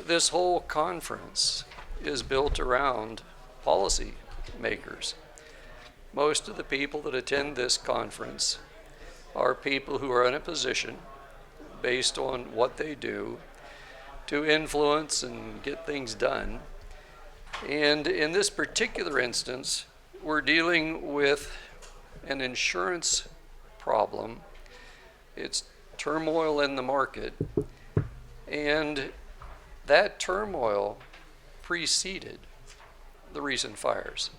this whole conference is built around policy makers. Most of the people that attend this conference are people who are in a position, based on what they do, to influence and get things done. And in this particular instance, we're dealing with an insurance problem. It's turmoil in the market, and that turmoil preceded the recent fires.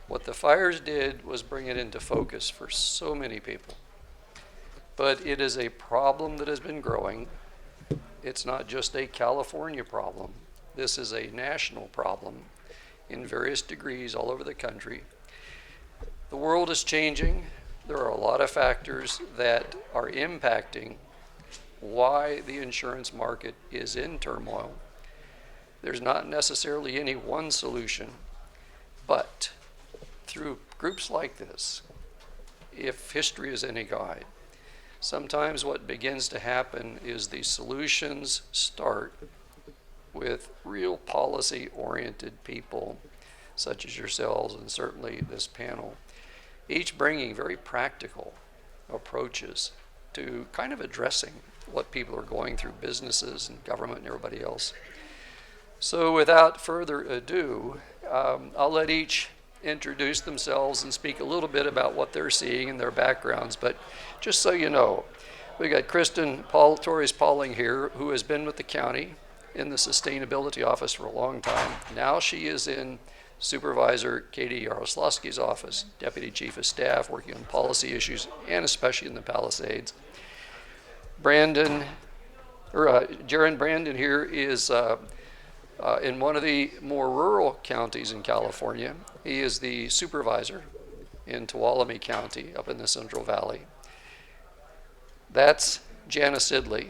What the fires did was bring it into focus for so many people. But it is a problem that has been growing. It's not just a California problem. This is a national problem in various degrees all over the country. The world is changing. There are a lot of factors that are impacting why the insurance market is in turmoil. There's not necessarily any one solution, but through groups like this, if history is any guide, sometimes what begins to happen is the solutions start with real policy-oriented people, such as yourselves and certainly this panel, each bringing very practical approaches to kind of addressing what people are going through, businesses and government and everybody else. So without further ado, I'll let each introduce themselves and speak a little bit about what they're seeing and their backgrounds. But just so you know, we got Kristen Torres Pawling here, who has been with the county in the sustainability office for a long time. Now she is in Supervisor Katy Yaroslavsky's office, Deputy Chief of Staff, working on policy issues and especially in the Palisades. Jaron Brandon here is in one of the more rural counties in California. He is the supervisor in Tuolumne County up in the Central Valley. That's Janna Sidley.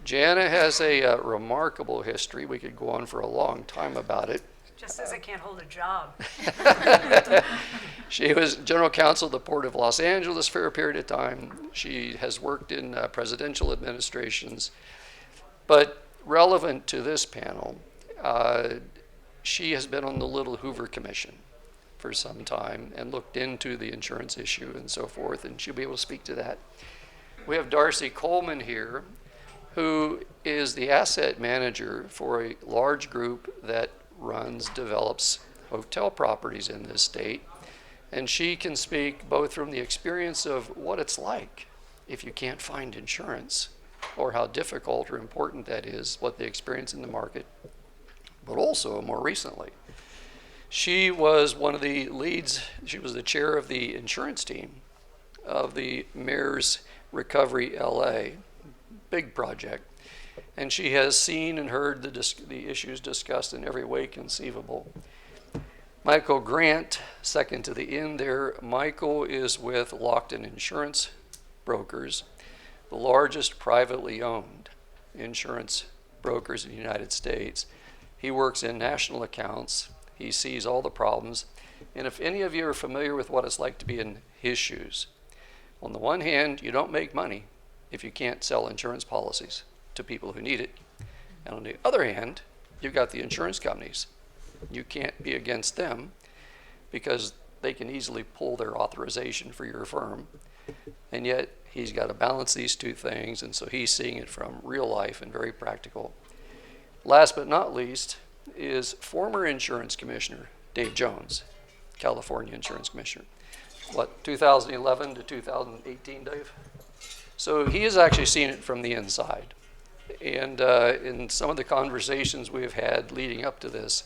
Janna has a remarkable history. We could go on for a long time about it. Just as I can't hold a job. She was general counsel of the Port of Los Angeles for a period of time. She has worked in presidential administrations. But relevant to this panel, she has been on the Little Hoover Commission for some time and looked into the insurance issue and so forth, and she'll be able to speak to that. We have Darcy Coleman here, who is the asset manager for a large group that develops hotel properties in this state. And she can speak both from the experience of what it's like if you can't find insurance, or how difficult or important that is, what they experience in the market, but also more recently. She was one of the leads, she was the chair of the insurance team of the Mayor's Recovery LA, big project. And she has seen and heard the issues discussed in every way conceivable. Michael Grant, second to the end there. Michael is with Lockton Insurance Brokers, the largest privately owned insurance brokers in the United States. He works in national accounts. He sees all the problems. And if any of you are familiar with what it's like to be in his shoes, on the one hand, you don't make money if you can't sell insurance policies to people who need it. And on the other hand, you've got the insurance companies. You can't be against them because they can easily pull their authorization for your firm. And yet he's got to balance these two things, and so he's seeing it from real life and very practical. Last but not least is former insurance commissioner Dave Jones, California insurance commissioner. 2011 to 2018, Dave? So he has actually seen it from the inside. And in some of the conversations we've had leading up to this,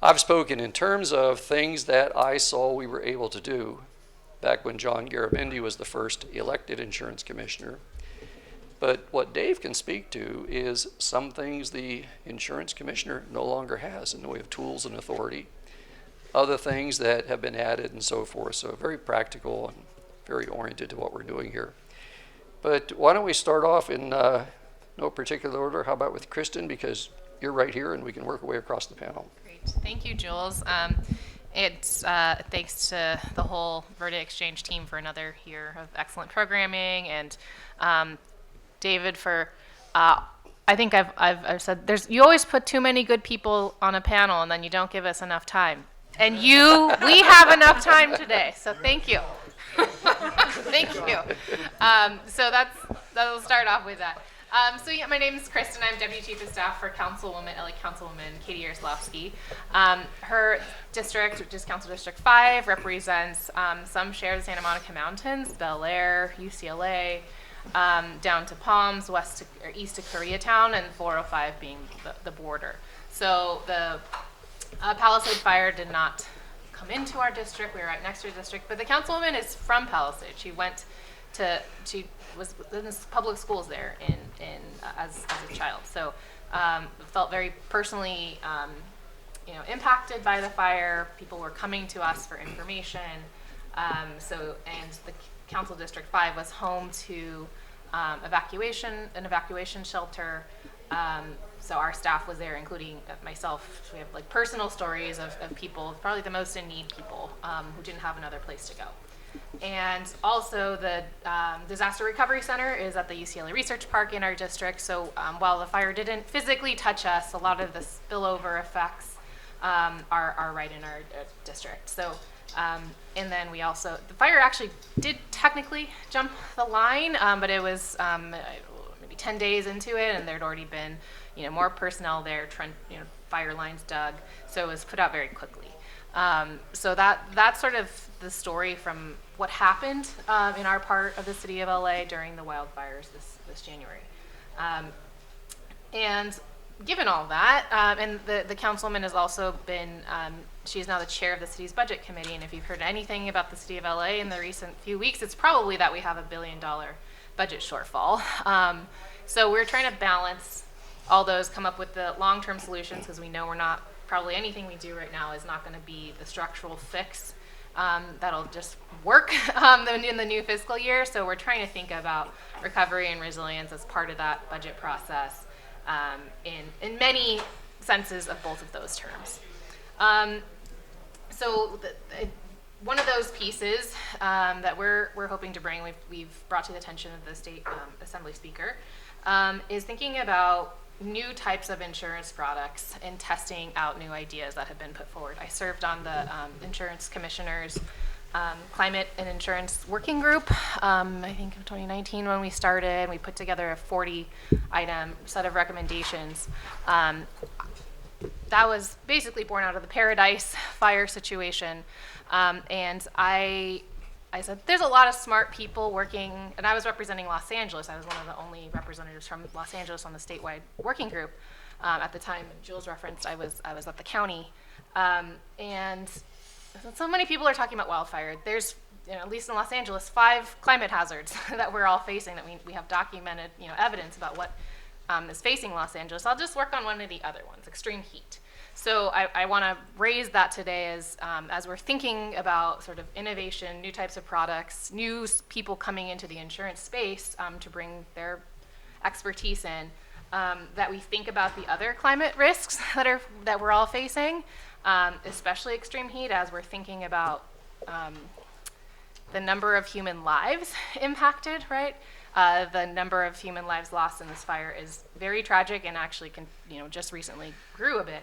I've spoken in terms of things that I saw we were able to do back when John Garamendi was the first elected insurance commissioner. But what Dave can speak to is some things the insurance commissioner no longer has in the way of tools and authority, other things that have been added and so forth. So very practical and very oriented to what we're doing here. But why don't we start off in no particular order. How about with Kristen, because you're right here and we can work our way across the panel. Great. Thank you, Jules. It's thanks to the whole Verdexchange team for another year of excellent programming, and David for I think I've said you always put too many good people on a panel and then you don't give us enough time. And we have enough time today, so thank you. Thank you. So that'll start off with that. So yeah, my name is Kristen. I'm Deputy Chief of Staff for LA Councilwoman Katy Yaroslavsky. Her district, which is Council District 5, represents some share of the Santa Monica Mountains, Bel Air, UCLA, down to Palms, east to Koreatown, and 405 being the border. So the Palisade fire did not come into our district. We were right next to our district, but the councilwoman is from Palisade. She was in the public schools there as a child. So felt very personally impacted by the fire. People were coming to us for information. And the Council District 5 was home to an evacuation shelter. So our staff was there, including myself. We have like personal stories of people, probably the most in need people, who didn't have another place to go. And also the Disaster Recovery Center is at the UCLA Research Park in our district. So while the fire didn't physically touch us, a lot of the spillover effects are right in our district. So, and then the fire actually did technically jump the line, but it was maybe 10 days into it, and there'd already been more personnel there, fire lines dug, so it was put out very quickly. So that's sort of the story from what happened in our part of the city of LA during the wildfires this January. And given all that, and the councilwoman has also been, she's now the chair of the city's budget committee, and if you've heard anything about the city of LA in the recent few weeks, it's probably that we have $1 billion budget shortfall. So we're trying to balance all those, come up with the long-term solutions, because we know probably anything we do right now is not going to be the structural fix that'll just work in the new fiscal year. So we're trying to think about recovery and resilience as part of that budget process in many senses of both of those terms. So one of those pieces that we're hoping to bring, we've brought to the attention of the state assembly speaker, is thinking about new types of insurance products and testing out new ideas that have been put forward. I served on the insurance commissioner's climate and insurance working group, I think in 2019 when we started. We put together a 40-item set of recommendations. That was basically born out of the Paradise fire situation. And I said, there's a lot of smart people working, and I was representing Los Angeles. I was one of the only representatives from Los Angeles on the statewide working group. At the time, Jules referenced, I was at the county. And so many people are talking about wildfire. There's, at least in Los Angeles, 5 climate hazards that we're all facing, that we have documented, evidence about what is facing Los Angeles. I'll just work on one of the other ones, extreme heat. So I want to raise that today as we're thinking about sort of innovation, new types of products, new people coming into the insurance space to bring their expertise in, that we think about the other climate risks that we're all facing, especially extreme heat, as we're thinking about the number of human lives impacted, right? The number of human lives lost in this fire is very tragic and actually just recently grew a bit.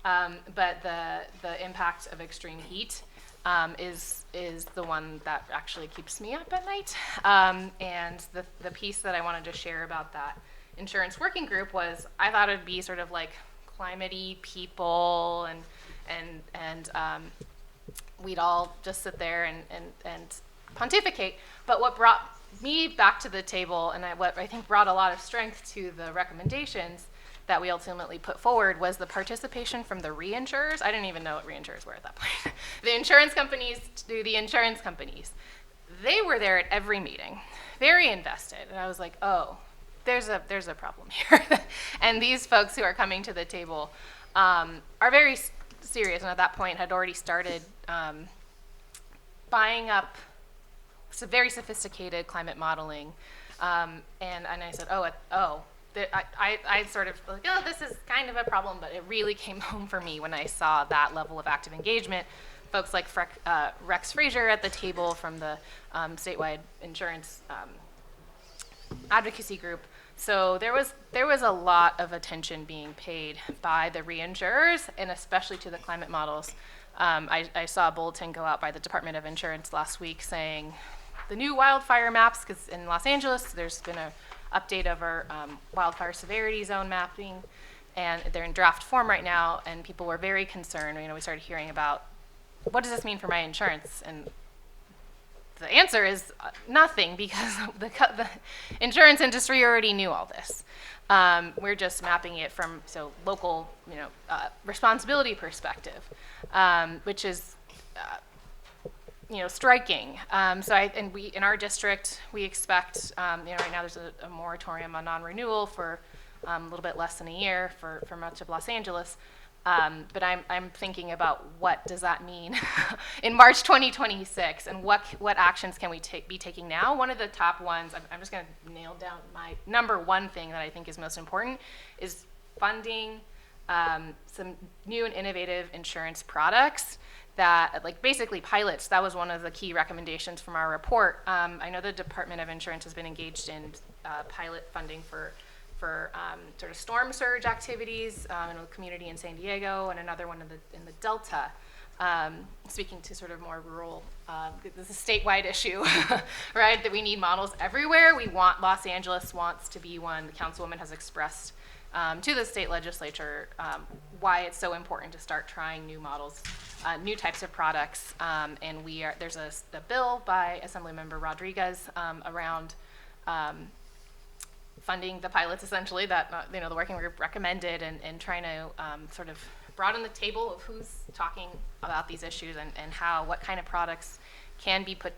But the impact of extreme heat is the one that actually keeps me up at night. And the piece that I wanted to share about that insurance working group was, I thought it'd be sort of like climate-y people and we'd all just sit there and pontificate. But what brought me back to the table, and what I think brought a lot of strength to the recommendations that we ultimately put forward, was the participation from the reinsurers. I didn't even know what reinsurers were at that point. The insurance companies to the insurance companies. They were there at every meeting, very invested. And I was like, oh, there's a problem here. And these folks who are coming to the table are very serious, and at that point had already started buying up some very sophisticated climate modeling. And I said, I sort of like, oh, this is kind of a problem, but it really came home for me when I saw that level of active engagement. Folks like Rex Frazier at the table from the statewide insurance advocacy group So there was a lot of attention being paid by the reinsurers, and especially to the climate models. I saw a bulletin go out by the Department of Insurance last week saying the new wildfire maps, because in Los Angeles there's been an update of our wildfire severity zone mapping, and they're in draft form right now, and people were very concerned. We started hearing about, what does this mean for my insurance? And the answer is nothing, because the insurance industry already knew all this. We're just mapping it from local, responsibility perspective, which is, striking. We in our district we expect, right now there's a moratorium on non-renewal for a little bit less than a year for much of Los Angeles. But I'm thinking about what does that mean in March 2026, and what actions can we be taking now? One of the top ones, I'm just going to nail down my number one thing that I think is most important, is funding some new and innovative insurance products that, basically pilots. That was one of the key recommendations from our report. I know the Department of Insurance has been engaged in pilot funding for sort of storm surge activities in a community in San Diego, and another one in the Delta. Speaking to sort of more rural, this is a statewide issue, right? That we need models everywhere. Los Angeles wants to be one. The councilwoman has expressed to the state legislature why it's so important to start trying new models, new types of products. And there's a bill by Assemblymember Rodriguez around funding the pilots, essentially, that the working group recommended, and trying to sort of broaden the table of who's talking about these issues, and what kind of products can be put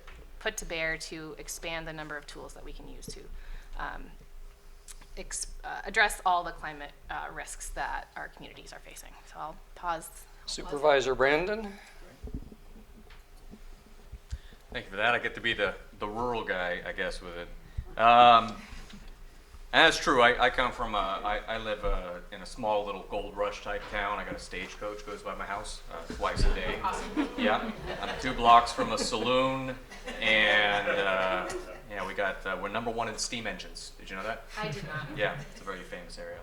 to bear to expand the number of tools that we can use to address all the climate risks that our communities are facing. So I'll pause. Supervisor Brandon? Thank you for that. I get to be the rural guy, I guess, with it. And that's true. I come from I live in a small little gold rush type town. I got a stagecoach goes by my house twice a day. Awesome. Yeah, I'm 2 blocks from a saloon, and we're number 1 in steam engines. Did you know that? I did not. Yeah, it's a very famous area.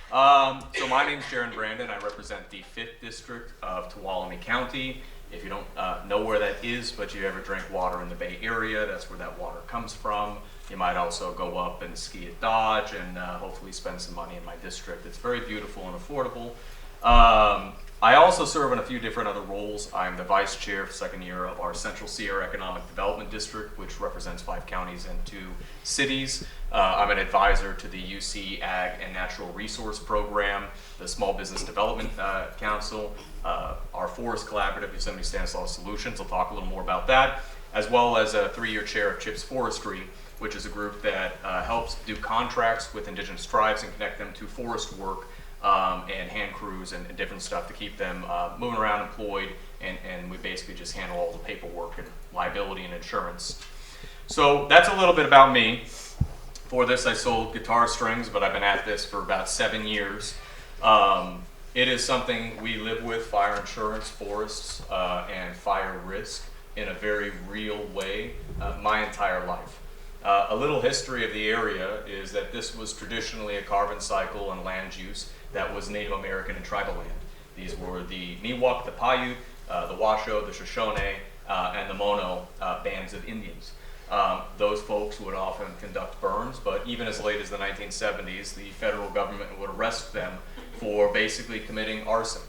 So my name's Jaron Brandon. I represent the 5th District of Tuolumne County. If you don't know where that is, but you ever drink water in the Bay Area, that's where that water comes from. You might also go up and ski at Dodge, and hopefully spend some money in my district. It's very beautiful and affordable. I also serve in a few different other roles. I'm the vice chair for 2nd year of our Central Sierra Economic Development District, which represents 5 counties and 2 cities. I'm an advisor to the UC Ag and Natural Resource Program, the Small Business Development Council, our Forest Collaborative, Yosemite Stanislaus Solutions. I'll talk a little more about that, as well as a 3-year chair of CHIPS Forestry, which is a group that helps do contracts with indigenous tribes and connect them to forest work and hand crews and different stuff to keep them moving around, employed, and we basically just handle all the paperwork and liability and insurance. So that's a little bit about me. For this, I sold guitar strings, but I've been at this for about 7 years. It is something we live with, fire insurance, forests, and fire risk in a very real way my entire life. A little history of the area is that this was traditionally a carbon cycle and land use that was Native American and tribal land. These were the Miwok, the Paiute, the Washoe, the Shoshone, and the Mono bands of Indians. Those folks would often conduct burns, but even as late as the 1970s, the federal government would arrest them for basically committing arson.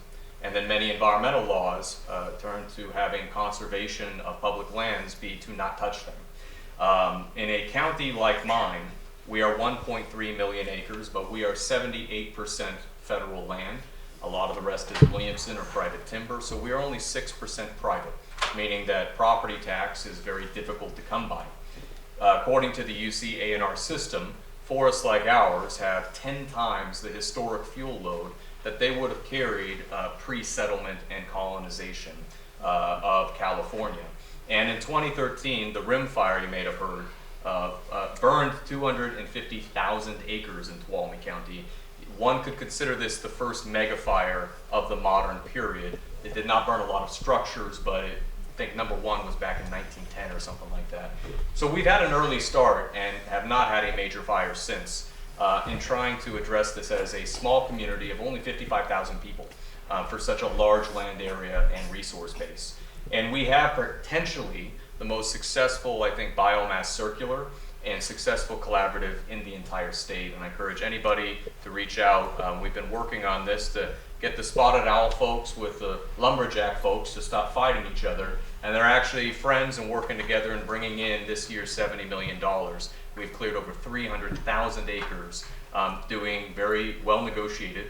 And then many environmental laws turned to having conservation of public lands be to not touch them. In a county like mine, we are 1.3 million acres, but we are 78% federal land. A lot of the rest is Williamson or private timber, so we are only 6% private, meaning that property tax is very difficult to come by. According to the UC A&R system, forests like ours have 10 times the historic fuel load that they would have carried pre-settlement and colonization of California. And in 2013, the Rim Fire, you may have heard, burned 250,000 acres in Tuolumne County. One could consider this the first mega fire of the modern period. It did not burn a lot of structures, but I think number 1 was back in 1910 or something like that. So we've had an early start and have not had a major fire since. in trying to address this as a small community of only 55,000 people for such a large land area and resource base. And we have potentially the most successful, I think, biomass circular and successful collaborative in the entire state. And I encourage anybody to reach out. We've been working on this to get the spotted owl folks with the lumberjack folks to stop fighting each other. And they're actually friends and working together and bringing in this year's $70 million. We've cleared over 300,000 acres doing very well negotiated,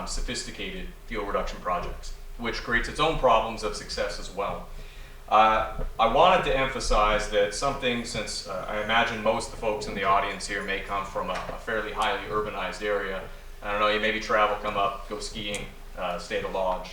sophisticated fuel reduction projects, which creates its own problems of success as well. I wanted to emphasize that something, since I imagine most of the folks in the audience here may come from a fairly highly urbanized area. I don't know, you maybe travel, come up, go skiing, stay at a lodge.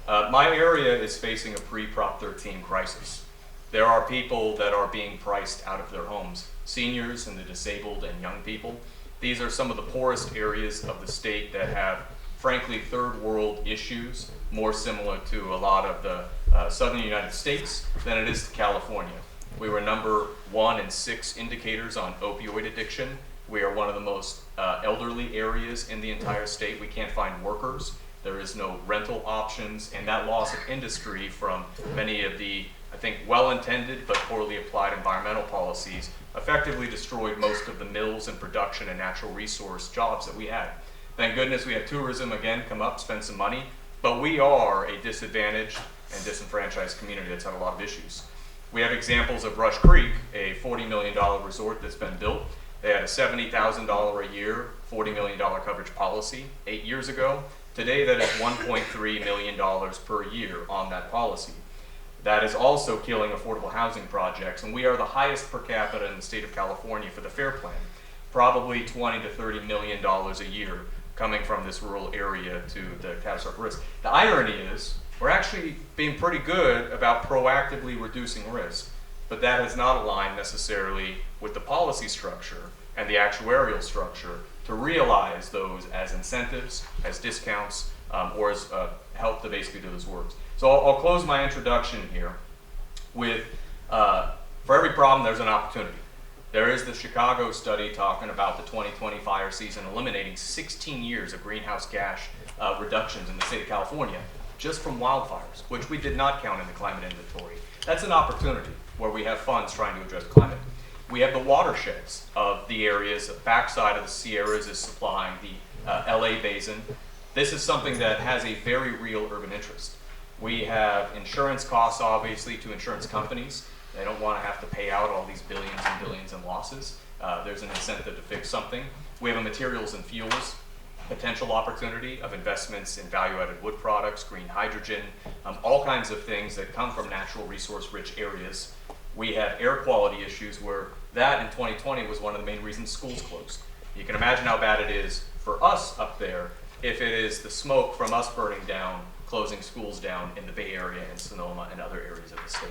My area is facing a pre-Prop 13 crisis. There are people that are being priced out of their homes, seniors and the disabled and young people. These are some of the poorest areas of the state that have, frankly, third world issues, more similar to a lot of the southern United States than it is to California. We were number 1 in 6 indicators on opioid addiction. We are one of the most elderly areas in the entire state. We can't find workers. There is no rental options, and that loss of industry from many of the, I think, well-intended but poorly applied environmental policies effectively destroyed most of the mills and production and natural resource jobs that we had. Thank goodness we had tourism again come up, spend some money, but we are a disadvantaged and disenfranchised community that's had a lot of issues. We have examples of Rush Creek, a $40 million resort that's been built. They had a $70,000 a year, $40 million coverage policy 8 years ago. Today that is $1.3 million per year on that policy. That is also killing affordable housing projects, and we are the highest per capita in the state of California for the FAIR Plan, probably $20 to $30 million a year coming from this rural area to the catastrophic risk. The irony is, we're actually being pretty good about proactively reducing risk, but that has not aligned necessarily with the policy structure and the actuarial structure to realize those as incentives, as discounts, or as help to basically do those works. So I'll close my introduction here with, for every problem, there's an opportunity. There is the Chicago study talking about the 2020 fire season eliminating 16 years of greenhouse gas reductions in the state of California just from wildfires, which we did not count in the climate inventory. That's an opportunity where we have funds trying to address climate. We have the watersheds of the areas, the backside of the Sierras is supplying the LA basin. This is something that has a very real urban interest. We have insurance costs, obviously, to insurance companies. They don't want to have to pay out all these billions and billions in losses. There's an incentive to fix something. We have a materials and fuels potential opportunity of investments in value-added wood products, green hydrogen, all kinds of things that come from natural resource-rich areas. We have air quality issues where that in 2020 was one of the main reasons schools closed. You can imagine how bad it is for us up there if it is the smoke from us burning down, closing schools down in the Bay Area and Sonoma and other areas of the state.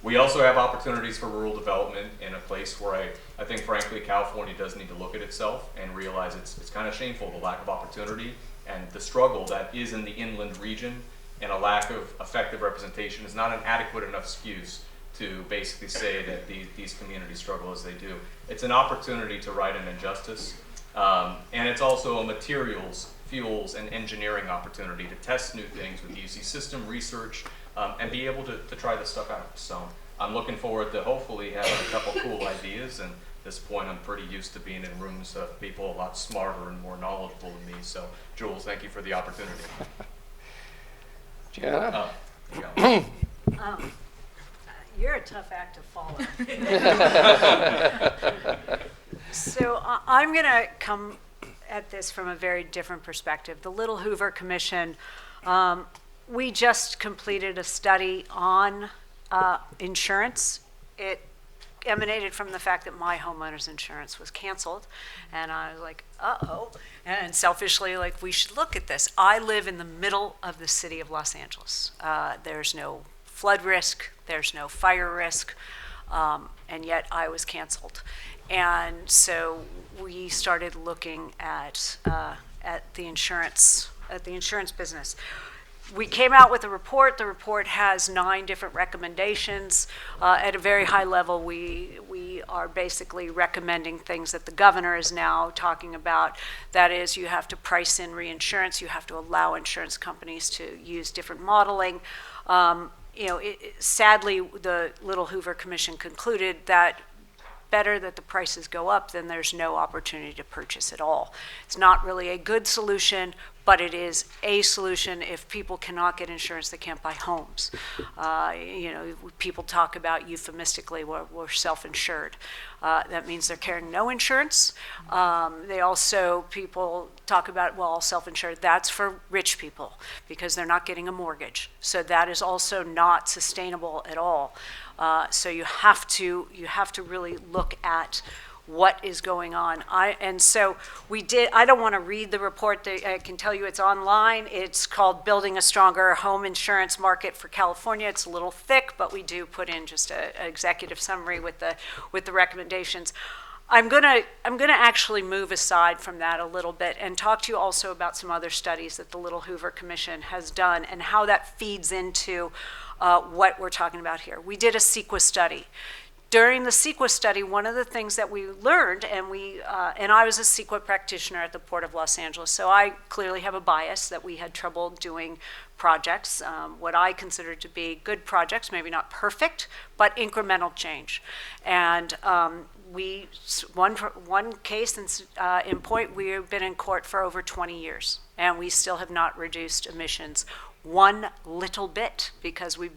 We also have opportunities for rural development in a place where I think, frankly, California does need to look at itself and realize it's kind of shameful, the lack of opportunity and the struggle that is in the inland region, and a lack of effective representation is not an adequate enough excuse to basically say that these communities struggle as they do. It's an opportunity to right an injustice, and it's also a materials, fuels, and engineering opportunity to test new things with UC system research, and be able to try this stuff out. So I'm looking forward to hopefully having a couple cool ideas, and at this point I'm pretty used to being in rooms of people a lot smarter and more knowledgeable than me. So Jules, thank you for the opportunity. Janna? You're a tough act to follow. So I'm going to come at this from a very different perspective. The Little Hoover Commission, we just completed a study on insurance. It emanated from the fact that my homeowner's insurance was canceled, and I was like, uh-oh, and selfishly, like, we should look at this. I live in the middle of the city of Los Angeles. There's no flood risk, there's no fire risk, and yet I was canceled. And so we started looking at the insurance business. we came out with a report. The report has 9 different recommendations. At a very high level, we are basically recommending things that the governor is now talking about. That is, you have to price in reinsurance. You have to allow insurance companies to use different modeling. Sadly, the Little Hoover Commission concluded that better that the prices go up than there's no opportunity to purchase at all. It's not really a good solution, but it is a solution if people cannot get insurance, they can't buy homes. People talk about euphemistically, we're self-insured. That means they're carrying no insurance. People talk about, well, self-insured, that's for rich people because they're not getting a mortgage. So that is also not sustainable at all. So you have to really look at what is going on. I don't want to read the report. I can tell you it's online. It's called Building a Stronger Home Insurance Market for California. It's a little thick, but we do put in just an executive summary with the recommendations. I'm gonna actually move aside from that a little bit and talk to you also about some other studies that the Little Hoover Commission has done and how that feeds into what we're talking about here. We did a CEQA study. During the CEQA study, one of the things that we learned, and I was a CEQA practitioner at the Port of Los Angeles, so I clearly have a bias that we had trouble doing projects, what I consider to be good projects, maybe not perfect, but incremental change. And one case in point, we've been in court for over 20 years, and we still have not reduced emissions one little bit because we're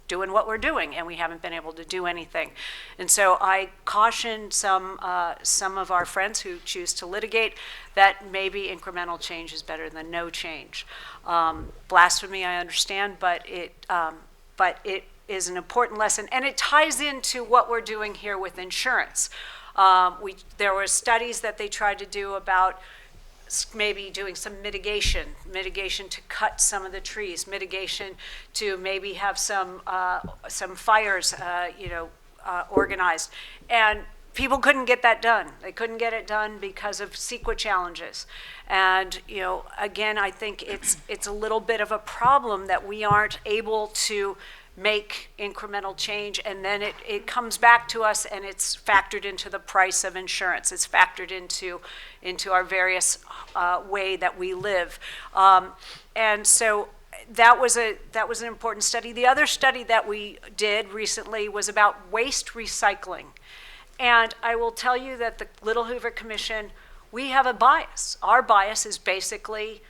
doing what we're doing, and we haven't been able to do anything. And so I caution some of our friends who choose to litigate that maybe incremental change is better than no change. Blasphemy, I understand, but it is an important lesson, and it ties into what we're doing here with insurance. There were studies that they tried to do about maybe doing some mitigation to cut some of the trees, mitigation to maybe have some fires, organized. And people couldn't get that done. They couldn't get it done because of CEQA challenges. And, again, I think it's a little bit of a problem that we aren't able to make incremental change, and then it comes back to us, and it's factored into the price of insurance. It's factored into our various way that we live, and so that was an important study. The other study that we did recently was about waste recycling, and I will tell you that the Little Hoover Commission, we have a bias. Our bias is basically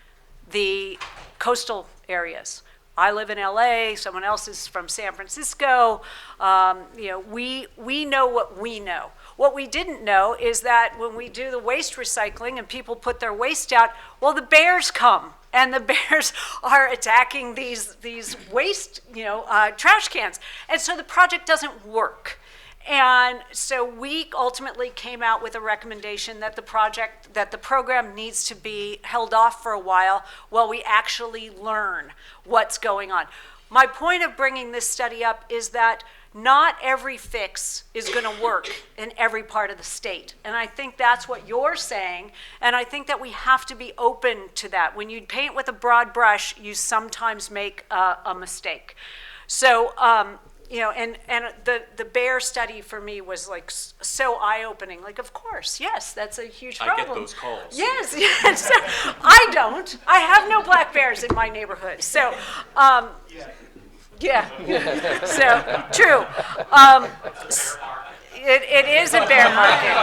the coastal areas. I live in LA, someone else is from San Francisco. We know what we know. What we didn't know is that when we do the waste recycling and people put their waste out, well, the bears come, and the bears are attacking these waste, trash cans. And so the project doesn't work. And so we ultimately came out with a recommendation that the program needs to be held off for a while we actually learn what's going on. My point of bringing this study up is that not every fix is going to work in every part of the state. And I think that's what you're saying, and I think that we have to be open to that. When you paint with a broad brush, you sometimes make a mistake. So, and the bear study for me was like so eye-opening. Like, of course, yes, that's a huge problem. I get those calls. Yes. I don't. I have no black bears in my neighborhood. So, yeah. So, true. It is a bear market.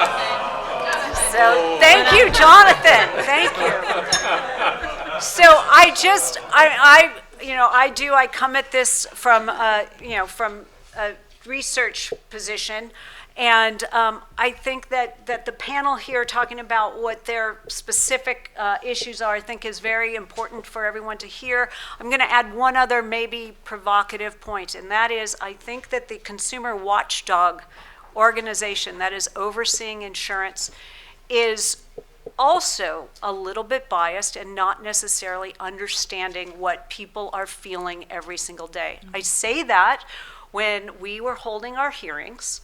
So, thank you, Jonathan. Thank you. So, I come at this from a research position, and I think that the panel here talking about what their specific issues are, I think is very important for everyone to hear. I'm going to add one other maybe provocative point, and that is I think that the consumer watchdog organization that is overseeing insurance is also a little bit biased and not necessarily understanding what people are feeling every single day. I say that when we were holding our hearings,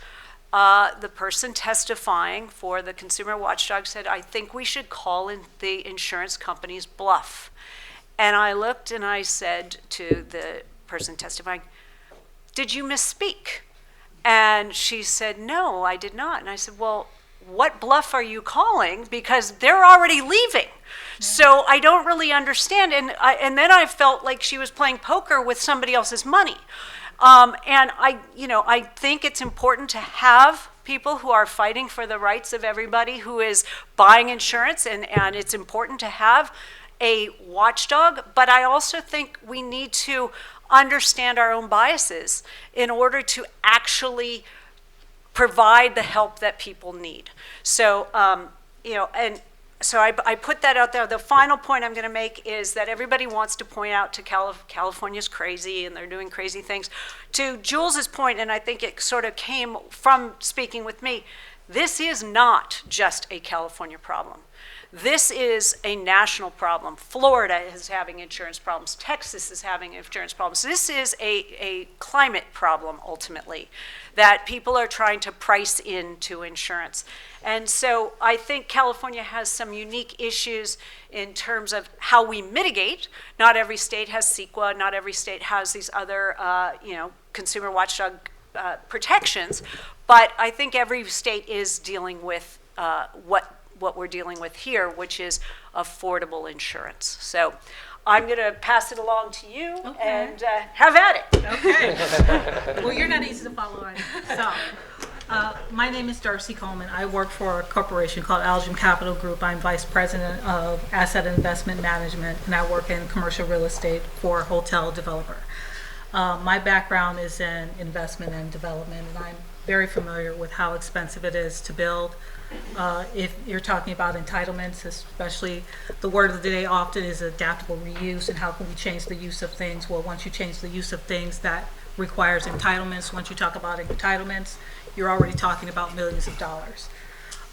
the person testifying for the consumer watchdog said, I think we should call in the insurance company's bluff. And I looked and I said to the person testifying, "Did you misspeak?" And she said, "No, I did not." And I said, "Well, what bluff are you calling? Because they're already leaving. So I don't really understand." And then I felt like she was playing poker with somebody else's money. And I think it's important to have people who are fighting for the rights of everybody who is buying insurance, and it's important to have a watchdog, but I also think we need to understand our own biases in order to actually provide the help that people need. So, so I put that out there. The final point I'm going to make is that everybody wants to point out to California's crazy and they're doing crazy things. To Jules's point, and I think it sort of came from speaking with me, this is not just a California problem. This is a national problem. Florida is having insurance problems. Texas is having insurance problems. This is a climate problem, ultimately, that people are trying to price into insurance. And so I think California has some unique issues in terms of how we mitigate. Not every state has CEQA. Not every state has these other, consumer watchdog protections. But I think every state is dealing with what we're dealing with here, which is affordable insurance. So I'm going to pass it along to you and have at it. Okay. Well, you're not easy to follow on. So, my name is Darcy Coleman. I work for a corporation called Alagem Capital Group. I'm vice president of asset investment management, and I work in commercial real estate for a hotel developer. My background is in investment and development, and I'm very familiar with how expensive it is to build. If you're talking about entitlements, especially, the word of the day often is adaptable reuse, and how can we change the use of things? Well, once you change the use of things, that requires entitlements. Once you talk about entitlements, you're already talking about millions of dollars.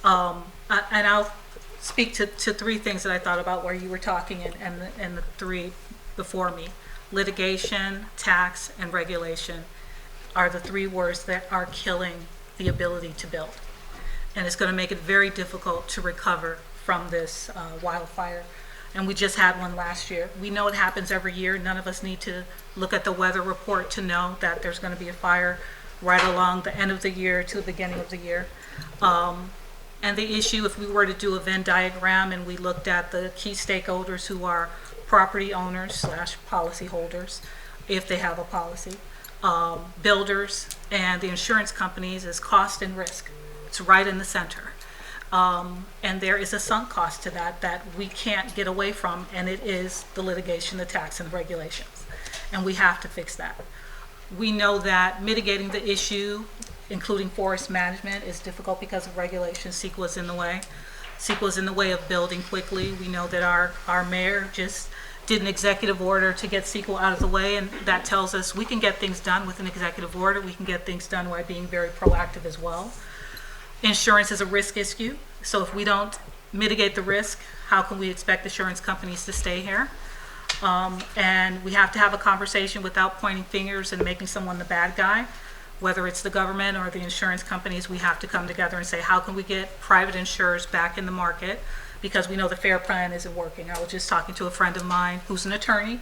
And I'll speak to three things that I thought about where you were talking, and the three before me. Litigation, tax, and regulation are the three words that are killing the ability to build. And it's going to make it very difficult to recover from this wildfire. And we just had one last year. We know it happens every year. None of us need to look at the weather report to know that there's going to be a fire right along the end of the year to the beginning of the year. And the issue, if we were to do a Venn diagram and we looked at the key stakeholders who are property owners / policy holders, if they have a policy, builders, and the insurance companies, is cost and risk. It's right in the center. And there is a sunk cost to that we can't get away from, and it is the litigation, the tax, and the regulations. And we have to fix that. We know that mitigating the issue, including forest management, is difficult because of regulations. CEQA is in the way. CEQA is in the way of building quickly. We know that our mayor just did an executive order to get CEQA out of the way, and that tells us we can get things done with an executive order. We can get things done by being very proactive as well. Insurance is a risk issue, so if we don't mitigate the risk, how can we expect insurance companies to stay here? And we have to have a conversation without pointing fingers and making someone the bad guy. Whether it's the government or the insurance companies, we have to come together and say, how can we get private insurers back in the market? Because we know the FAIR plan isn't working. I was just talking to a friend of mine who's an attorney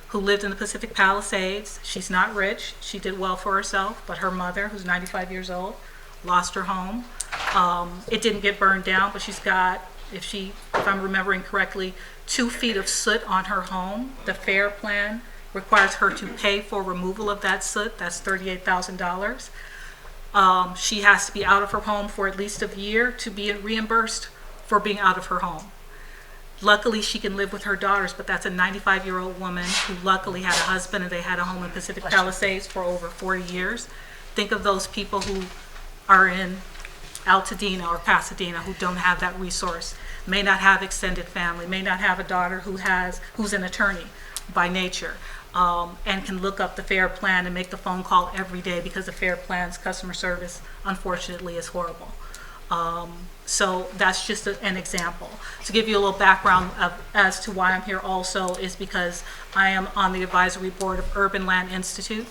who lived in the Pacific Palisades. She's not rich. She did well for herself, but her mother, who's 95 years old, lost her home. It didn't get burned down, but she's got, if I'm remembering correctly, 2 feet of soot on her home. The FAIR plan requires her to pay for removal of that soot. That's $38,000. She has to be out of her home for at least a year to be reimbursed for being out of her home. Luckily, she can live with her daughters, but that's a 95-year-old woman who luckily had a husband, and they had a home in Pacific Palisades for over 40 years. Think of those people who are in Altadena or Pasadena who don't have that resource, may not have extended family, may not have a daughter who's an attorney by nature, and can look up the FAIR plan and make the phone call every day because the FAIR plan's customer service, unfortunately, is horrible. So that's just an example. To give you a little background as to why I'm here also is because I am on the advisory board of Urban Land Institute.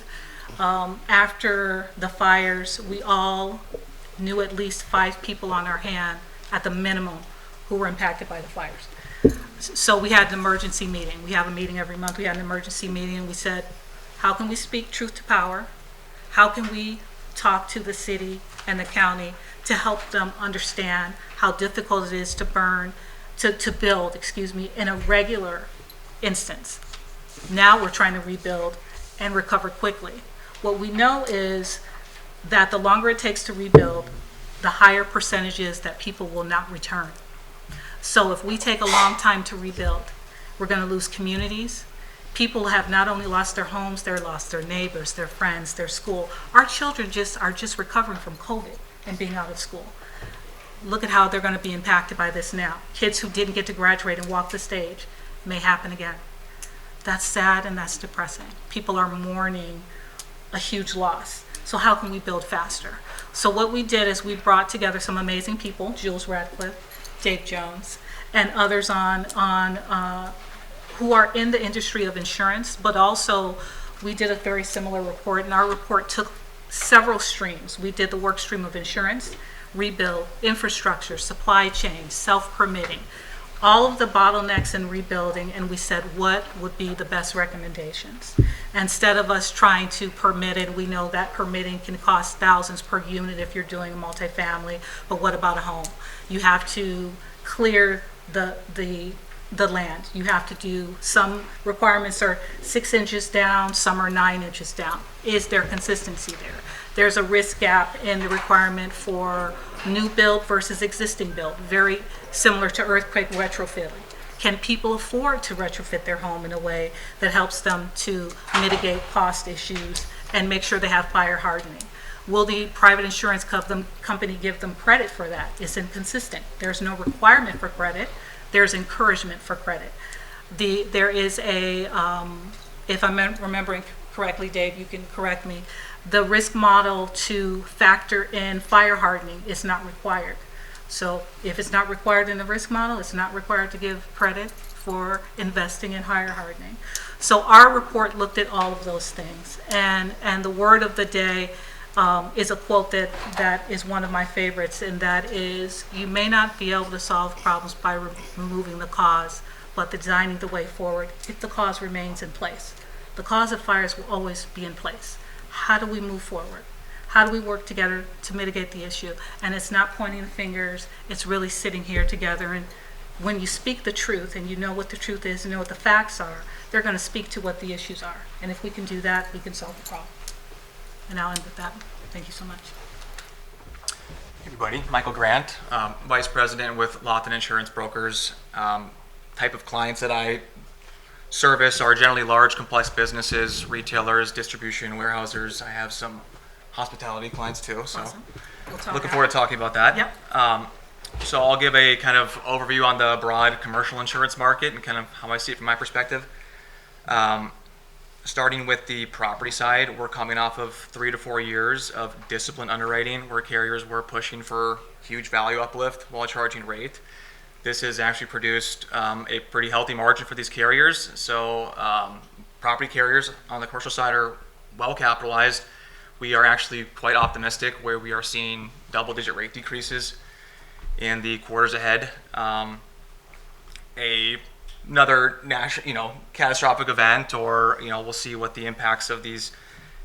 After the fires, we all knew at least 5 people on our hand at the minimum who were impacted by the fires. So we had an emergency meeting. We have a meeting every month. We had an emergency meeting, and we said, how can we speak truth to power? How can we talk to the city and the county to help them understand how difficult it is to build, in a regular instance? Now we're trying to rebuild and recover quickly. What we know is that the longer it takes to rebuild, the higher percentage is that people will not return. So if we take a long time to rebuild, we're going to lose communities. People have not only lost their homes, they've lost their neighbors, their friends, their school. Our children are just recovering from COVID and being out of school. Look at how they're going to be impacted by this now. Kids who didn't get to graduate and walk the stage may happen again. That's sad and that's depressing. People are mourning a huge loss. So how can we build faster? So what we did is we brought together some amazing people, Jules, Radcliff, Dave Jones, and others who are in the industry of insurance, but also we did a very similar report, and our report took several streams. We did the work stream of insurance, rebuild, infrastructure, supply chain, self-permitting, all of the bottlenecks in rebuilding, and we said what would be the best recommendations. Instead of us trying to permit it, we know that permitting can cost thousands per unit if you're doing a multifamily, but what about a home? You have to clear the land. You have to do, some requirements are 6 inches down, some are 9 inches down. Is there consistency there? There's a risk gap in the requirement for new build versus existing build, very similar to earthquake retrofitting. Can people afford to retrofit their home in a way that helps them to mitigate cost issues and make sure they have fire hardening? Will the private insurance company give them credit for that? It's inconsistent. There's no requirement for credit. There's encouragement for credit. There is a, if I'm remembering correctly, Dave, you can correct me, the risk model to factor in fire hardening is not required. So if it's not required in the risk model, it's not required to give credit for investing in fire hardening. So our report looked at all of those things. And the word of the day is a quote that is one of my favorites, and that is, you may not be able to solve problems by removing the cause, but designing the way forward if the cause remains in place. The cause of fires will always be in place. How do we move forward? How do we work together to mitigate the issue? And it's not pointing the fingers, it's really sitting here together. And when you speak the truth and you know what the truth is, you know what the facts are, they're going to speak to what the issues are. And if we can do that, we can solve the problem. And I'll end with that. Thank you so much. Hey everybody, Michael Grant, Vice President with Lockton Insurance Brokers. Type of clients that I service are generally large, complex businesses, retailers, distribution, warehousers. I have some hospitality clients too, so Awesome. We'll talk looking after. forward to talking about that. Yep. So I'll give a kind of overview on the broad commercial insurance market and kind of how I see it from my perspective. Starting with the property side, we're coming off of 3 to 4 years of disciplined underwriting where carriers were pushing for huge value uplift while charging rate. This has actually produced a pretty healthy margin for these carriers. So property carriers on the commercial side are well capitalized. We are actually quite optimistic where we are seeing double-digit rate decreases in the quarters ahead. Another national, catastrophic event, or we'll see what the impacts of these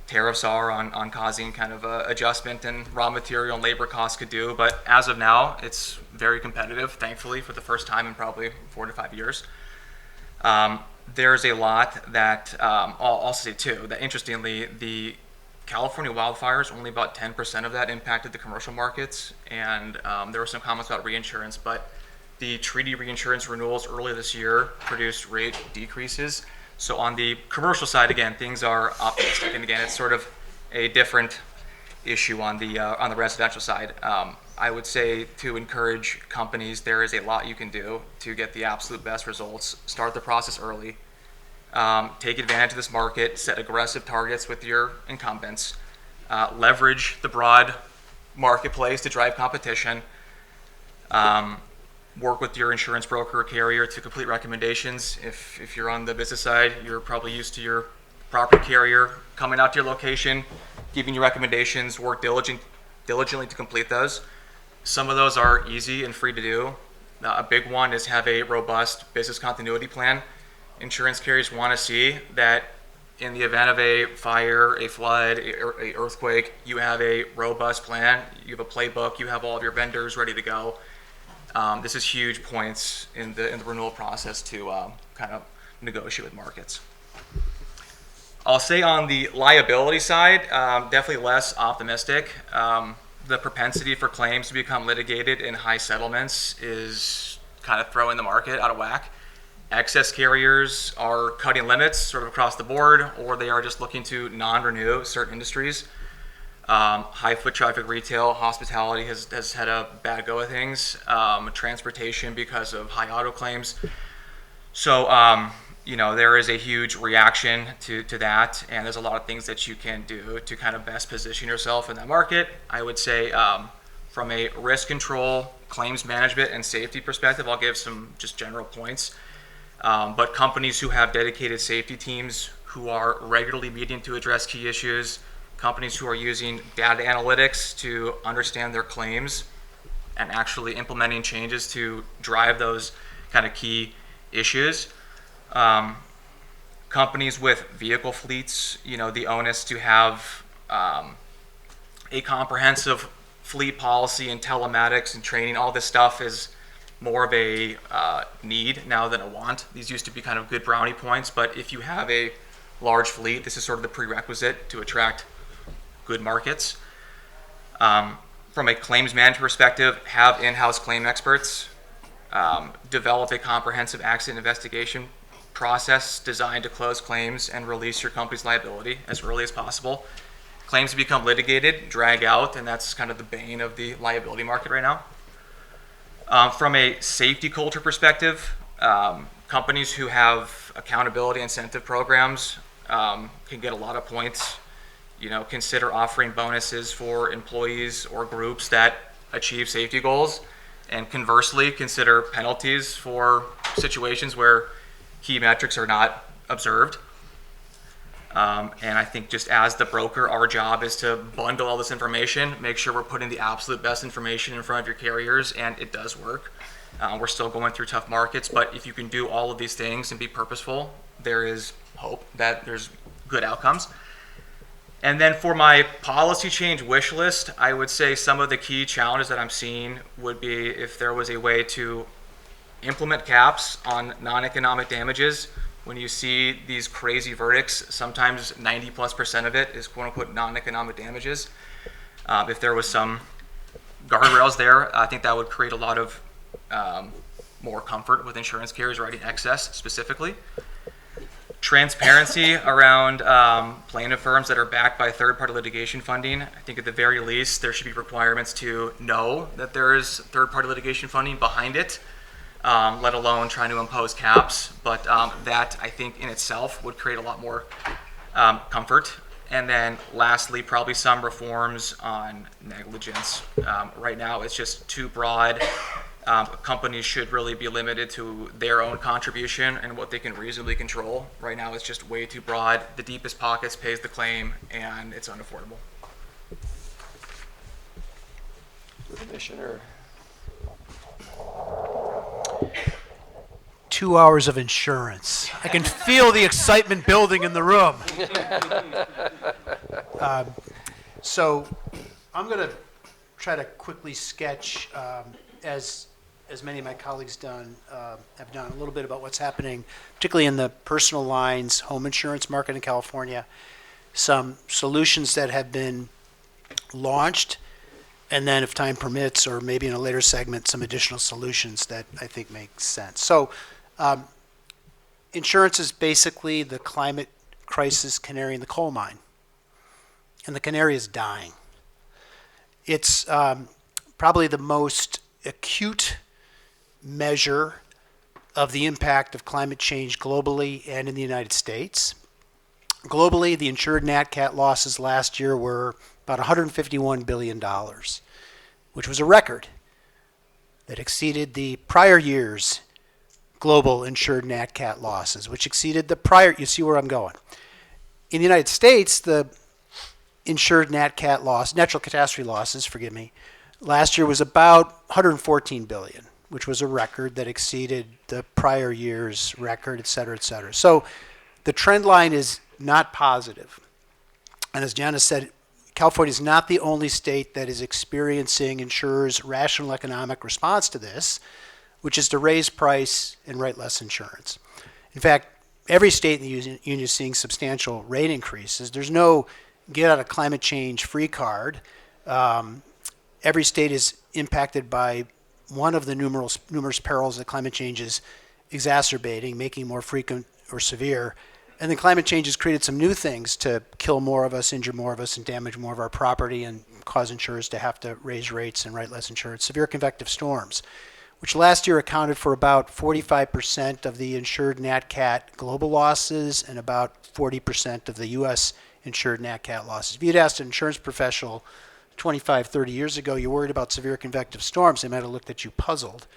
tariffs are on causing kind of a adjustment in raw material and labor costs could do. But as of now, it's very competitive, thankfully, for the first time in probably 4 to 5 years. There's a lot that I'll also say too that interestingly, the California wildfires, only about 10% of that impacted the commercial markets, and there were some comments about reinsurance, but the treaty reinsurance renewals earlier this year produced rate decreases. So on the commercial side, again, things are optimistic, and again, it's sort of a different issue on the residential side. I would say to encourage companies, there is a lot you can do to get the absolute best results. Start the process early. Take advantage of this market, set aggressive targets with your incumbents, leverage the broad marketplace to drive competition, work with your insurance broker or carrier to complete recommendations. If you're on the business side, you're probably used to your property carrier coming out to your location, giving you recommendations, work diligently to complete those. Some of those are easy and free to do. A big one is have a robust business continuity plan. Insurance carriers want to see that in the event of a fire, a flood, a earthquake, you have a robust plan, you have a playbook, you have all of your vendors ready to go. This is huge points in the renewal process to kind of negotiate with markets. I'll say on the liability side, definitely less optimistic. The propensity for claims to become litigated in high settlements is kind of throwing the market out of whack. Excess carriers are cutting limits sort of across the board, or they are just looking to non-renew certain industries. High foot traffic retail, hospitality has had a bad go of things. Transportation because of high auto claims. So, there is a huge reaction to that, and there's a lot of things that you can do to kind of best position yourself in that market. I would say from a risk control, claims management, and safety perspective, I'll give some just general points. But companies who have dedicated safety teams who are regularly meeting to address key issues, companies who are using data analytics to understand their claims and actually implementing changes to drive those kind of key issues. Companies with vehicle fleets, the onus to have a comprehensive fleet policy and telematics and training, all this stuff is more of a need now than a want. These used to be kind of good brownie points, but if you have a large fleet, this is sort of the prerequisite to attract good markets. From a claims management perspective, have in-house claim experts, develop a comprehensive accident investigation process designed to close claims and release your company's liability as early as possible. Claims become litigated, drag out, and that's kind of the bane of the liability market right now. From a safety culture perspective, companies who have accountability incentive programs can get a lot of points. Consider offering bonuses for employees or groups that achieve safety goals, and conversely, consider penalties for situations where key metrics are not observed. And I think just as the broker, our job is to bundle all this information, make sure we're putting the absolute best information in front of your carriers, and it does work. We're still going through tough markets, but if you can do all of these things and be purposeful, there is hope that there's good outcomes. And then for my policy change wish list, I would say some of the key challenges that I'm seeing would be if there was a way to implement caps on non-economic damages. When you see these crazy verdicts, sometimes 90+% of it is quote unquote non-economic damages. If there was some guardrails there, I think that would create a lot of more comfort with insurance carriers writing excess specifically. Transparency around plaintiff firms that are backed by third-party litigation funding. I think at the very least, there should be requirements to know that there is third-party litigation funding behind it, let alone trying to impose caps. But that, I think, in itself would create a lot more comfort. And then lastly, probably some reforms on negligence. Right now, it's just too broad. Companies should really be limited to their own contribution and what they can reasonably control. Right now, it's just way too broad. The deepest pockets pays the claim, and it's unaffordable. Commissioner. 2 hours of insurance. I can feel the excitement building in the room. So I'm going to try to quickly sketch, as many of my colleagues have done, a little bit about what's happening, particularly in the personal lines home insurance market in California, some solutions that have been launched, and then if time permits, or maybe in a later segment, some additional solutions that I think make sense. So insurance is basically the climate crisis canary in the coal mine, and the canary is dying. It's probably the most acute measure of the impact of climate change globally and in the United States. Globally, the insured nat cat losses last year were about $151 billion, which was a record that exceeded the prior year's global insured nat cat losses, which exceeded the prior, you see where I'm going. In the United States, the insured nat cat loss, natural catastrophe losses, last year was about $114 billion, which was a record that exceeded the prior year's record, et cetera, et cetera. So the trend line is not positive. And as Janna said, California is not the only state that is experiencing insurers' rational economic response to this, which is to raise price and write less insurance. In fact, every state in the union is seeing substantial rate increases. There's no get out of climate change free card. Every state is impacted by one of the numerous perils that climate change is exacerbating, making more frequent or severe. And then climate change has created some new things to kill more of us, injure more of us, and damage more of our property and cause insurers to have to raise rates and write less insurance. Severe convective storms, which last year accounted for about 45% of the insured Nat Cat global losses and about 40% of the U.S. insured Nat Cat losses. If you'd asked an insurance professional 25, 30 years ago, you're worried about severe convective storms, they might have looked at you puzzled.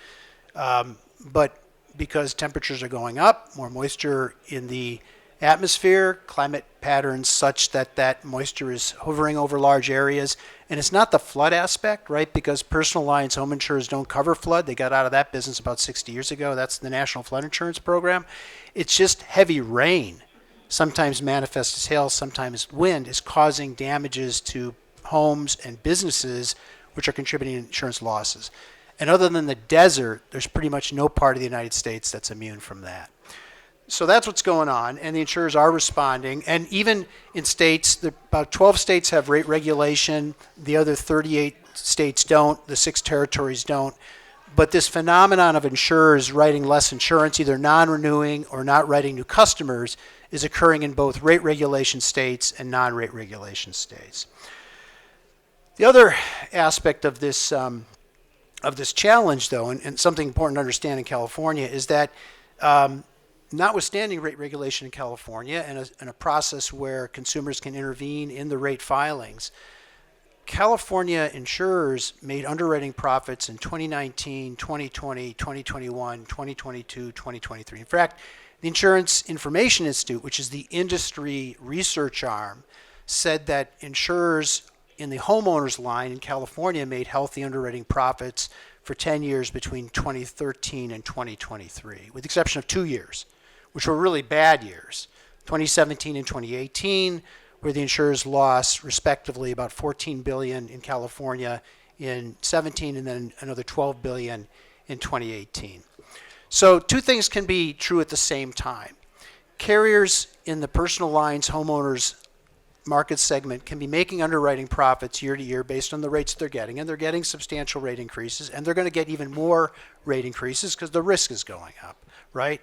But because temperatures are going up, more moisture in the atmosphere, climate patterns such that that moisture is hovering over large areas. And it's not the flood aspect, right? Because personal lines home insurers don't cover flood. They got out of that business about 60 years ago. That's the National Flood Insurance Program. It's just heavy rain, sometimes manifest as hail, sometimes wind, is causing damages to homes and businesses, which are contributing to insurance losses. And other than the desert, there's pretty much no part of the United States that's immune from that. So that's what's going on, and the insurers are responding. And even in states, about 12 states have rate regulation. The other 38 states don't. The 6 territories don't. But this phenomenon of insurers writing less insurance, either non-renewing or not writing new customers, is occurring in both rate regulation states and non-rate regulation states. The other aspect of this challenge, though, and something important to understand in California, is that notwithstanding rate regulation in California and a process where consumers can intervene in the rate filings, California insurers made underwriting profits in 2019, 2020, 2021, 2022, 2023. In fact, the Insurance Information Institute, which is the industry research arm, said that insurers in the homeowners line in California made healthy underwriting profits for 10 years between 2013 and 2023, with the exception of 2 years, which were really bad years, 2017 and 2018, where the insurers lost respectively about $14 billion in California in 17 and then another $12 billion in 2018. So two things can be true at the same time. Carriers in the personal lines homeowners market segment can be making underwriting profits year to year based on the rates they're getting, and they're getting substantial rate increases, and they're going to get even more rate increases because the risk is going up, right?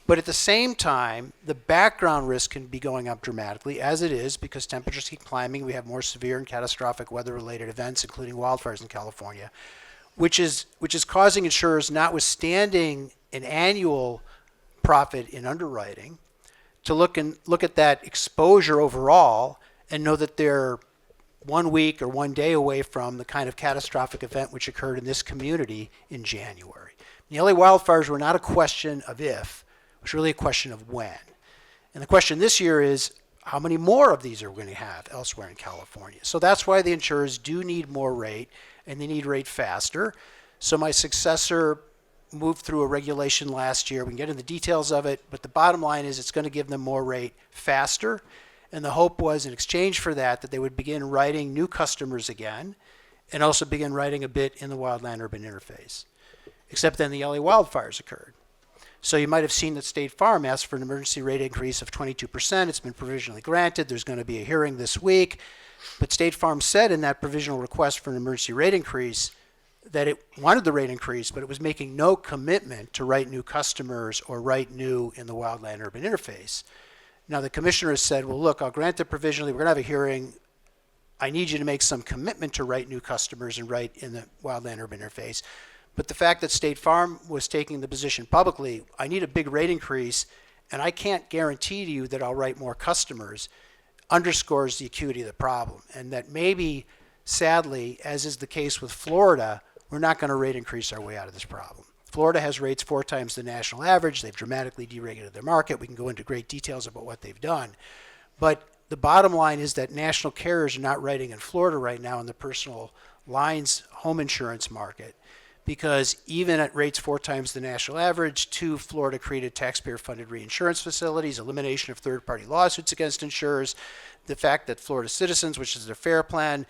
But at the same time, the background risk can be going up dramatically, as it is, because temperatures keep climbing. We have more severe and catastrophic weather-related events, including wildfires in California, which is causing insurers, notwithstanding an annual profit in underwriting, to look at that exposure overall and know that they're 1 week or 1 day away from the kind of catastrophic event which occurred in this community in January. The LA wildfires were not a question of if, it was really a question of when. And the question this year is, how many more of these are we going to have elsewhere in California? So that's why the insurers do need more rate, and they need rate faster. So my successor moved through a regulation last year. We can get into the details of it, but the bottom line is it's going to give them more rate faster. And the hope was, in exchange for that they would begin writing new customers again and also begin writing a bit in the wildland-urban interface. Except then the LA wildfires occurred. So you might have seen that State Farm asked for an emergency rate increase of 22%. It's been provisionally granted. There's going to be a hearing this week. But State Farm said in that provisional request for an emergency rate increase that it wanted the rate increase, but it was making no commitment to write new customers or write new in the wildland-urban interface. Now the commissioner has said, well, look, I'll grant it provisionally. We're going to have a hearing. I need you to make some commitment to write new customers and write in the wildland-urban interface. But the fact that State Farm was taking the position publicly, I need a big rate increase, and I can't guarantee to you that I'll write more customers, underscores the acuity of the problem. And that maybe, sadly, as is the case with Florida, we're not going to rate increase our way out of this problem. Florida has rates 4 times the national average. They've dramatically deregulated their market. We can go into great details about what they've done. But the bottom line is that national carriers are not writing in Florida right now in the personal lines home insurance market because even at rates 4 times the national average, 2, Florida created taxpayer-funded reinsurance facilities, elimination of third-party lawsuits against insurers, the fact that Florida Citizens, which is their FAIR plan,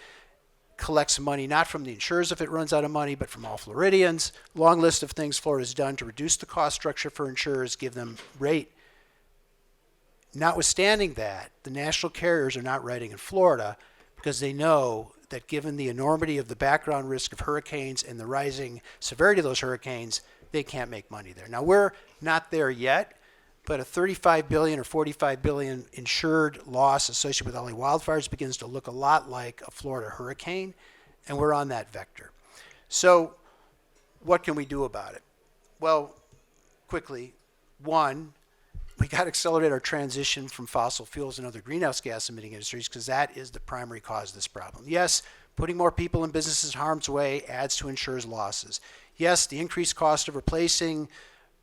collects money not from the insurers if it runs out of money, but from all Floridians. Long list of things Florida's done to reduce the cost structure for insurers, give them rate. Notwithstanding that, the national carriers are not writing in Florida because they know that given the enormity of the background risk of hurricanes and the rising severity of those hurricanes, they can't make money there. Now, we're not there yet, but a $35 billion or $45 billion insured loss associated with LA wildfires begins to look a lot like a Florida hurricane, and we're on that vector. So what can we do about it? Well, quickly, one, we got to accelerate our transition from fossil fuels and other greenhouse gas emitting industries because that is the primary cause of this problem. Yes, putting more people and businesses in harm's way adds to insurers' losses. Yes, the increased cost of replacing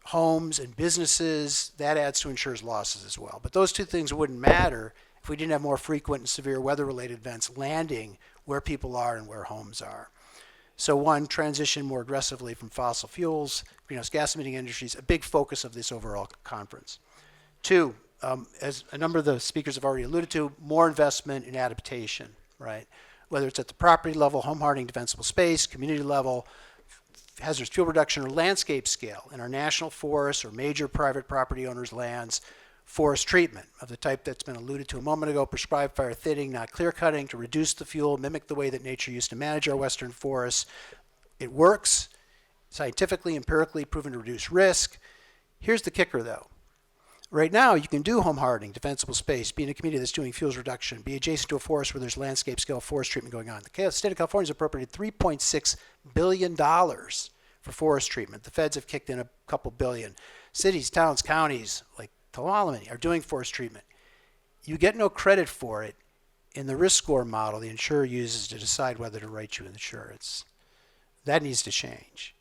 homes and businesses, that adds to insurers' losses as well. But those two things wouldn't matter if we didn't have more frequent and severe weather-related events landing where people are and where homes are. So one, transition more aggressively from fossil fuels, greenhouse gas emitting industries, a big focus of this overall conference. Two, as a number of the speakers have already alluded to, more investment in adaptation, right? Whether it's at the property level, home hardening, defensible space, community level, hazardous fuel reduction, or landscape scale in our national forests or major private property owners' lands, forest treatment of the type that's been alluded to a moment ago, prescribed fire thinning, not clear cutting, to reduce the fuel, mimic the way that nature used to manage our western forests. It works, scientifically, empirically proven to reduce risk. Here's the kicker, though. Right now, you can do home hardening, defensible space, be in a community that's doing fuels reduction, be adjacent to a forest where there's landscape scale forest treatment going on. The state of California has appropriated $3.6 billion for forest treatment. The feds have kicked in a couple billion. Cities, towns, counties like Tuolumne are doing forest treatment. You get no credit for it in the risk score model the insurer uses to decide whether to write you insurance. That needs to change.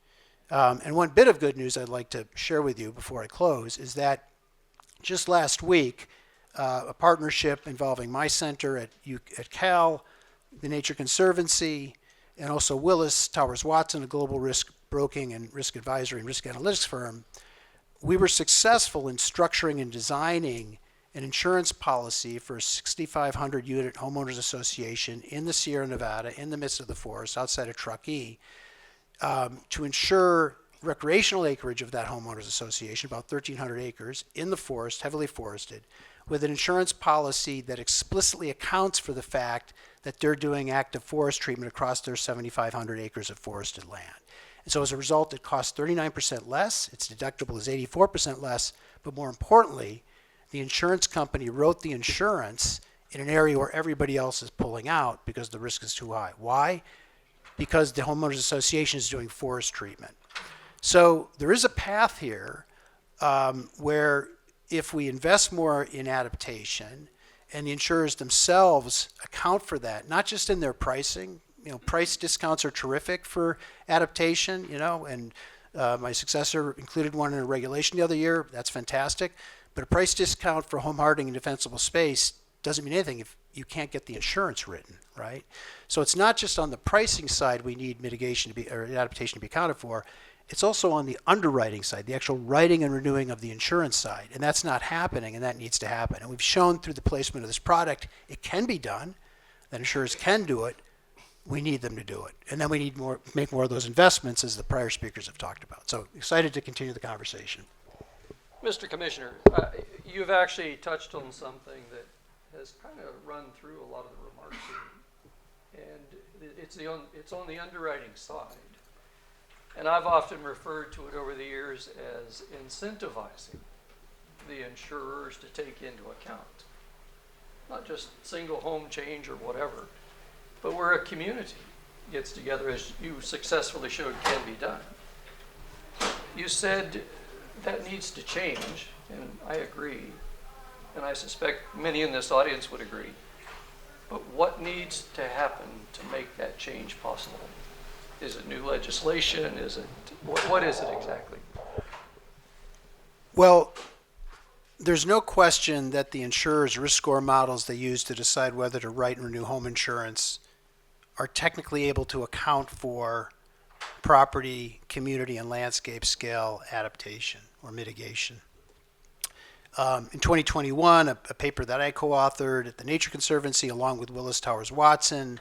And one bit of good news I'd like to share with you before I close is that just last week, a partnership involving my center at Cal, the Nature Conservancy, and also Willis Towers Watson, a global risk broking and risk advisory and risk analytics firm, we were successful in structuring and designing an insurance policy for a 6,500 unit homeowners association in the Sierra Nevada, in the midst of the forest, outside of Truckee, to insure recreational acreage of that homeowners association, about 1,300 acres, in the forest, heavily forested, with an insurance policy that explicitly accounts for the fact that they're doing active forest treatment across their 7,500 acres of forested land. And so as a result, it costs 39% less, its deductible is 84% less, but more importantly, the insurance company wrote the insurance in an area where everybody else is pulling out because the risk is too high. Why? Because the homeowners association is doing forest treatment. So there is a path here where if we invest more in adaptation and the insurers themselves account for that, not just in their pricing, price discounts are terrific for adaptation, and my successor included one in a regulation the other year. That's fantastic. But a price discount for home hardening and defensible space doesn't mean anything if you can't get the insurance written, right? So it's not just on the pricing side we need mitigation or adaptation to be accounted for. It's also on the underwriting side, the actual writing and renewing of the insurance side. And that's not happening, and that needs to happen. And we've shown through the placement of this product it can be done, that insurers can do it. We need them to do it. And then we need make more of those investments, as the prior speakers have talked about. So excited to continue the conversation. Mr. Commissioner, you've actually touched on something that has kind of run through a lot of the remarks here. And it's on the underwriting side. And I've often referred to it over the years as incentivizing the insurers to take into account, not just single home change or whatever, but where a community gets together, as you successfully showed can be done. You said that needs to change, and I agree, and I suspect many in this audience would agree. But what needs to happen to make that change possible? Is it new legislation? Is it what is it exactly? Well, there's no question that the insurers' risk score models they use to decide whether to write and renew home insurance are technically able to account for property, community, and landscape scale adaptation or mitigation. In 2021, a paper that I co-authored at the Nature Conservancy along with Willis Towers Watson,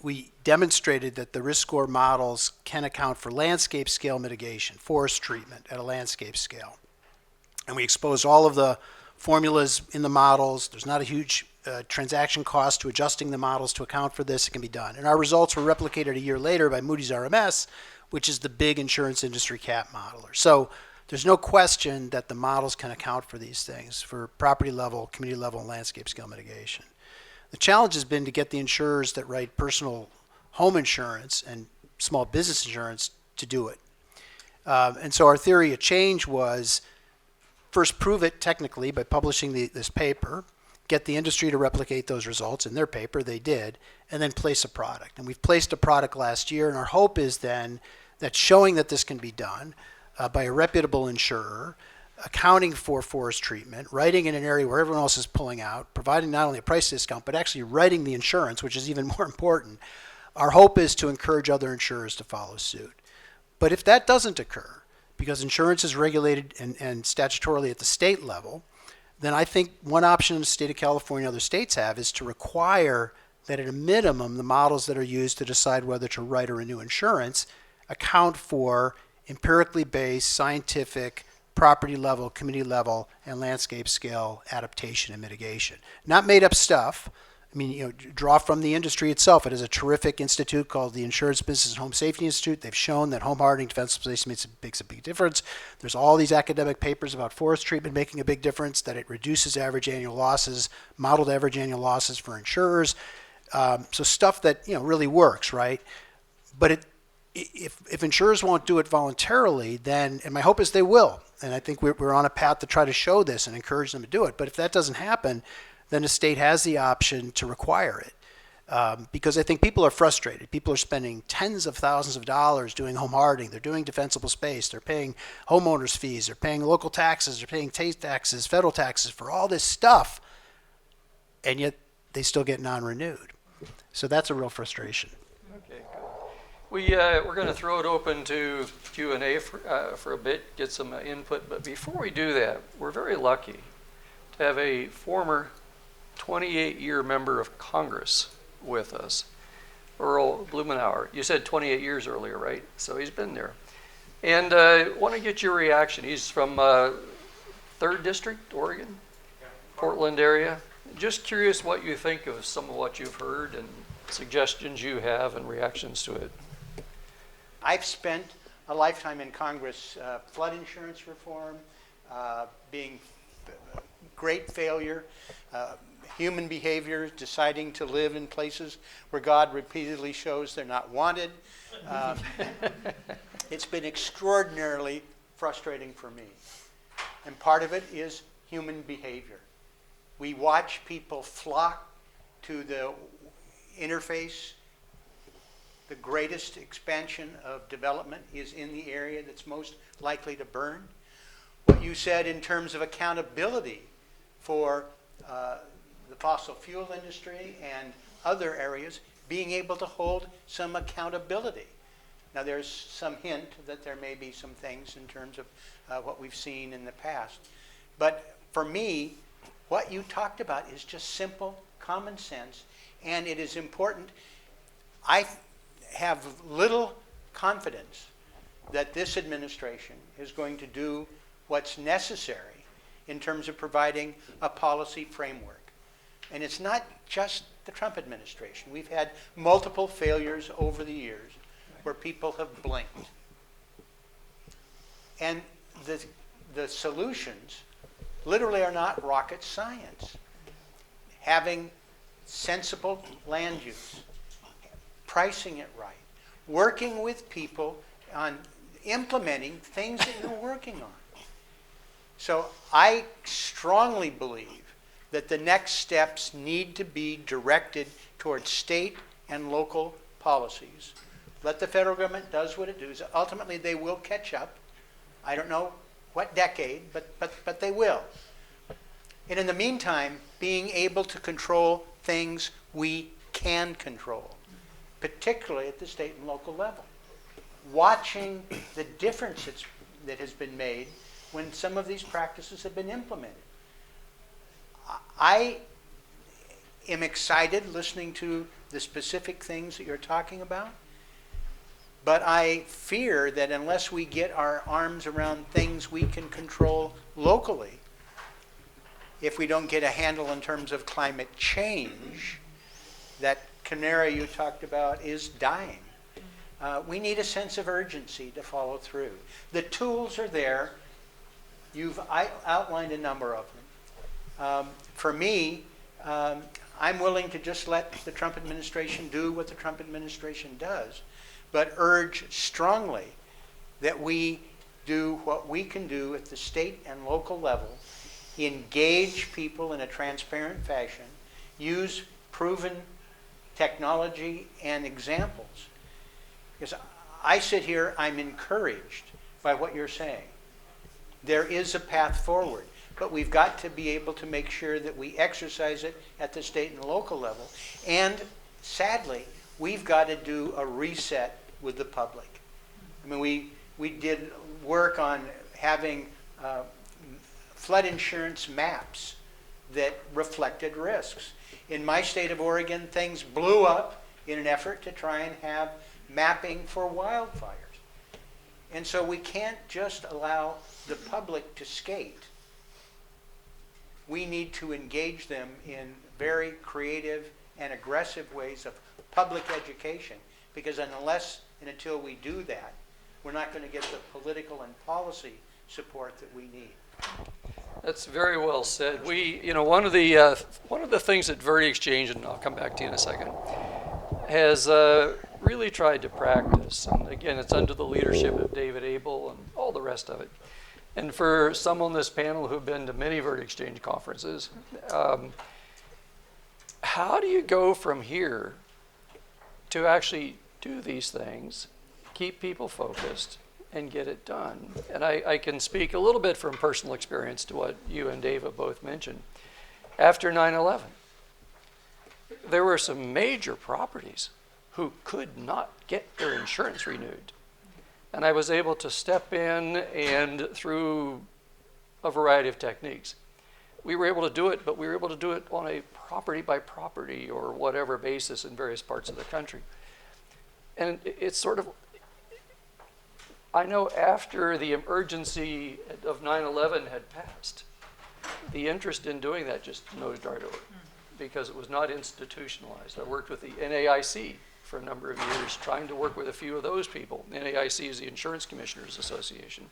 we demonstrated that the risk score models can account for landscape scale mitigation, forest treatment at a landscape scale. And we exposed all of the formulas in the models. There's not a huge transaction cost to adjusting the models to account for this. It can be done. And our results were replicated a year later by Moody's RMS, which is the big insurance industry cat modeler. So there's no question that the models can account for these things for property level, community level, and landscape scale mitigation. The challenge has been to get the insurers that write personal home insurance and small business insurance to do it. And so our theory of change was first prove it technically by publishing this paper, get the industry to replicate those results in their paper, they did, and then place a product. And we've placed a product last year, and our hope is then that showing that this can be done by a reputable insurer, accounting for forest treatment, writing in an area where everyone else is pulling out, providing not only a price discount, but actually writing the insurance, which is even more important. Our hope is to encourage other insurers to follow suit. But if that doesn't occur, because insurance is regulated and statutorily at the state level, then I think one option the state of California and other states have is to require that at a minimum the models that are used to decide whether to write or renew insurance account for empirically based, scientific, property level, community level, and landscape scale adaptation and mitigation. Not made up stuff. I mean, draw from the industry itself. It is a terrific institute called the Insurance Business and Home Safety Institute. They've shown that home hardening defensive space makes a big difference. There's all these academic papers about forest treatment making a big difference, that it reduces average annual losses, modeled average annual losses for insurers. So stuff that really works, right? But if insurers won't do it voluntarily, then, and my hope is they will, and I think we're on a path to try to show this and encourage them to do it. But if that doesn't happen, then the state has the option to require it. Because I think people are frustrated. People are spending tens of thousands of dollars doing home hardening. They're doing defensible space. They're paying homeowners fees. They're paying local taxes. They're paying state taxes, federal taxes for all this stuff, and yet they still get non-renewed. So that's a real frustration. Okay, good. We're going to throw it open to Q&A for a bit, get some input. But before we do that, we're very lucky to have a former 28-year member of Congress with us, Earl Blumenauer. You said 28 years earlier, right? So he's been there. And I want to get your reaction. He's from 3rd District, Oregon, Portland area. Just curious what you think of some of what you've heard and suggestions you have and reactions to it. I've spent a lifetime in Congress, flood insurance reform, being great failure, human behavior, deciding to live in places where God repeatedly shows they're not wanted. It's been extraordinarily frustrating for me. And part of it is human behavior. We watch people flock to the interface. The greatest expansion of development is in the area that's most likely to burn. What you said in terms of accountability for the fossil fuel industry and other areas, being able to hold some accountability. Now there's some hint that there may be some things in terms of what we've seen in the past. But for me, what you talked about is just simple common sense, and it is important. I have little confidence that this administration is going to do what's necessary in terms of providing a policy framework. And it's not just the Trump administration. We've had multiple failures over the years where people have blinked. And the solutions literally are not rocket science. Having sensible land use, pricing it right, working with people on implementing things that you're working on. So I strongly believe that the next steps need to be directed towards state and local policies. Let the federal government does what it does. Ultimately, they will catch up. I don't know what decade, but they will. And in the meantime, being able to control things we can control, particularly at the state and local level. watching the difference that has been made when some of these practices have been implemented. I am excited listening to the specific things that you're talking about, but I fear that unless we get our arms around things we can control locally, if we don't get a handle in terms of climate change, that canary you talked about is dying. We need a sense of urgency to follow through. The tools are there. You've outlined a number of them. For me, I'm willing to just let the Trump administration do what the Trump administration does, but urge strongly that we do what we can do at the state and local level, engage people in a transparent fashion, use proven technology and examples. Because I sit here, I'm encouraged by what you're saying. There is a path forward, but we've got to be able to make sure that we exercise it at the state and local level. And sadly, we've got to do a reset with the public. I mean, we did work on having flood insurance maps that reflected risks. In my state of Oregon, things blew up in an effort to try and have mapping for wildfires. And so we can't just allow the public to skate. We need to engage them in very creative and aggressive ways of public education, because unless and until we do that, we're not going to get the political and policy support that we need. That's very well said. One of the things that Verdexchange, and I'll come back to you in a second, has really tried to practice, and again, it's under the leadership of David Abel and all the rest of it. And for some on this panel who've been to many Verdexchange conferences, how do you go from here to actually do these things, keep people focused, and get it done? And I can speak a little bit from personal experience to what you and Dave have both mentioned. After 9/11, there were some major properties who could not get their insurance renewed. And I was able to step in, and through a variety of techniques, we were able to do it, but we were able to do it on a property by property or whatever basis in various parts of the country. And it's sort of, I know after the emergency of 9/11 had passed, the interest in doing that just nosedived over because it was not institutionalized. I worked with the NAIC for a number of years, trying to work with a few of those people. The NAIC is the Insurance Commissioners Association.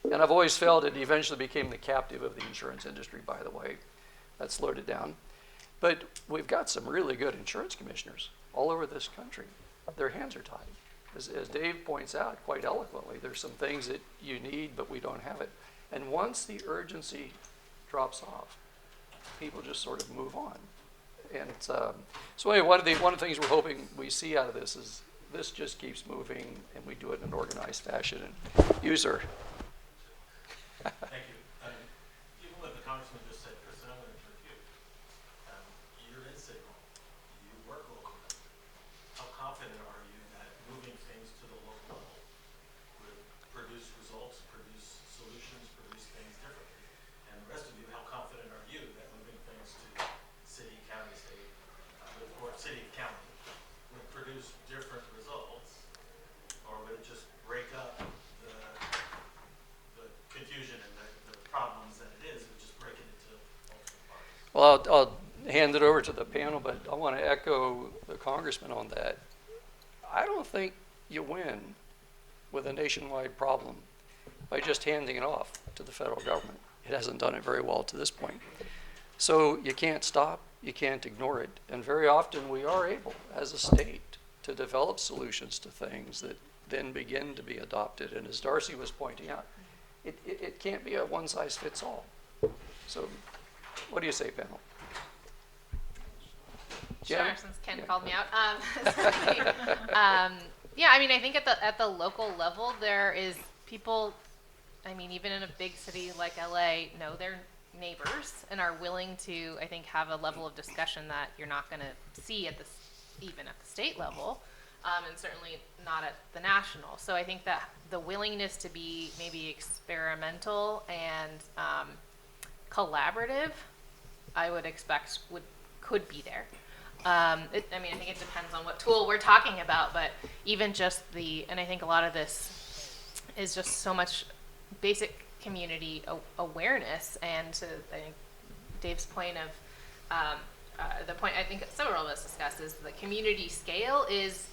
And I've always felt it eventually became the captive of the insurance industry, by the way. That slowed it down. But we've got some really good insurance commissioners all over this country. Their hands are tied. As Dave points out quite eloquently, there's some things that you need, but we don't have it. And once the urgency drops off, people just sort of move on. And so anyway, one of the things we're hoping we see out of this is this just keeps moving, and we do it in an organized fashion. And user. Thank you. Even what the Congressman just said, Kristen, I'm going to interrupt you. You're in City Hall. You work locally. How confident are you that moving things to the local level would produce results, produce solutions, produce things differently? And the rest of you, how confident are you that moving things to city, county, state, or city, county would produce different results, or would it just break up the confusion and the problems that it is, and just break it into multiple parts? Well, I'll hand it over to the panel, but I want to echo the Congressman on that. I don't think you win with a nationwide problem by just handing it off to the federal government. It hasn't done it very well to this point. So you can't stop, you can't ignore it. And very often we are able, as a state, to develop solutions to things that then begin to be adopted. And as Darcy was pointing out, it can't be a one-size-fits-all. So what do you say, panel? Sure, Janna? since Ken Yeah. called me out. Yeah, I mean, I think at the local level, there is people, I mean, even in a big city like LA, know their neighbors and are willing to, I think, have a level of discussion that you're not going to see even at the state level. and certainly not at the national. So I think that the willingness to be maybe experimental and collaborative, I would expect could be there. I mean, I think it depends on what tool we're talking about, but even just and I think a lot of this is just so much basic community awareness, and to I think Dave's point of the point I think several of us discussed is the community scale is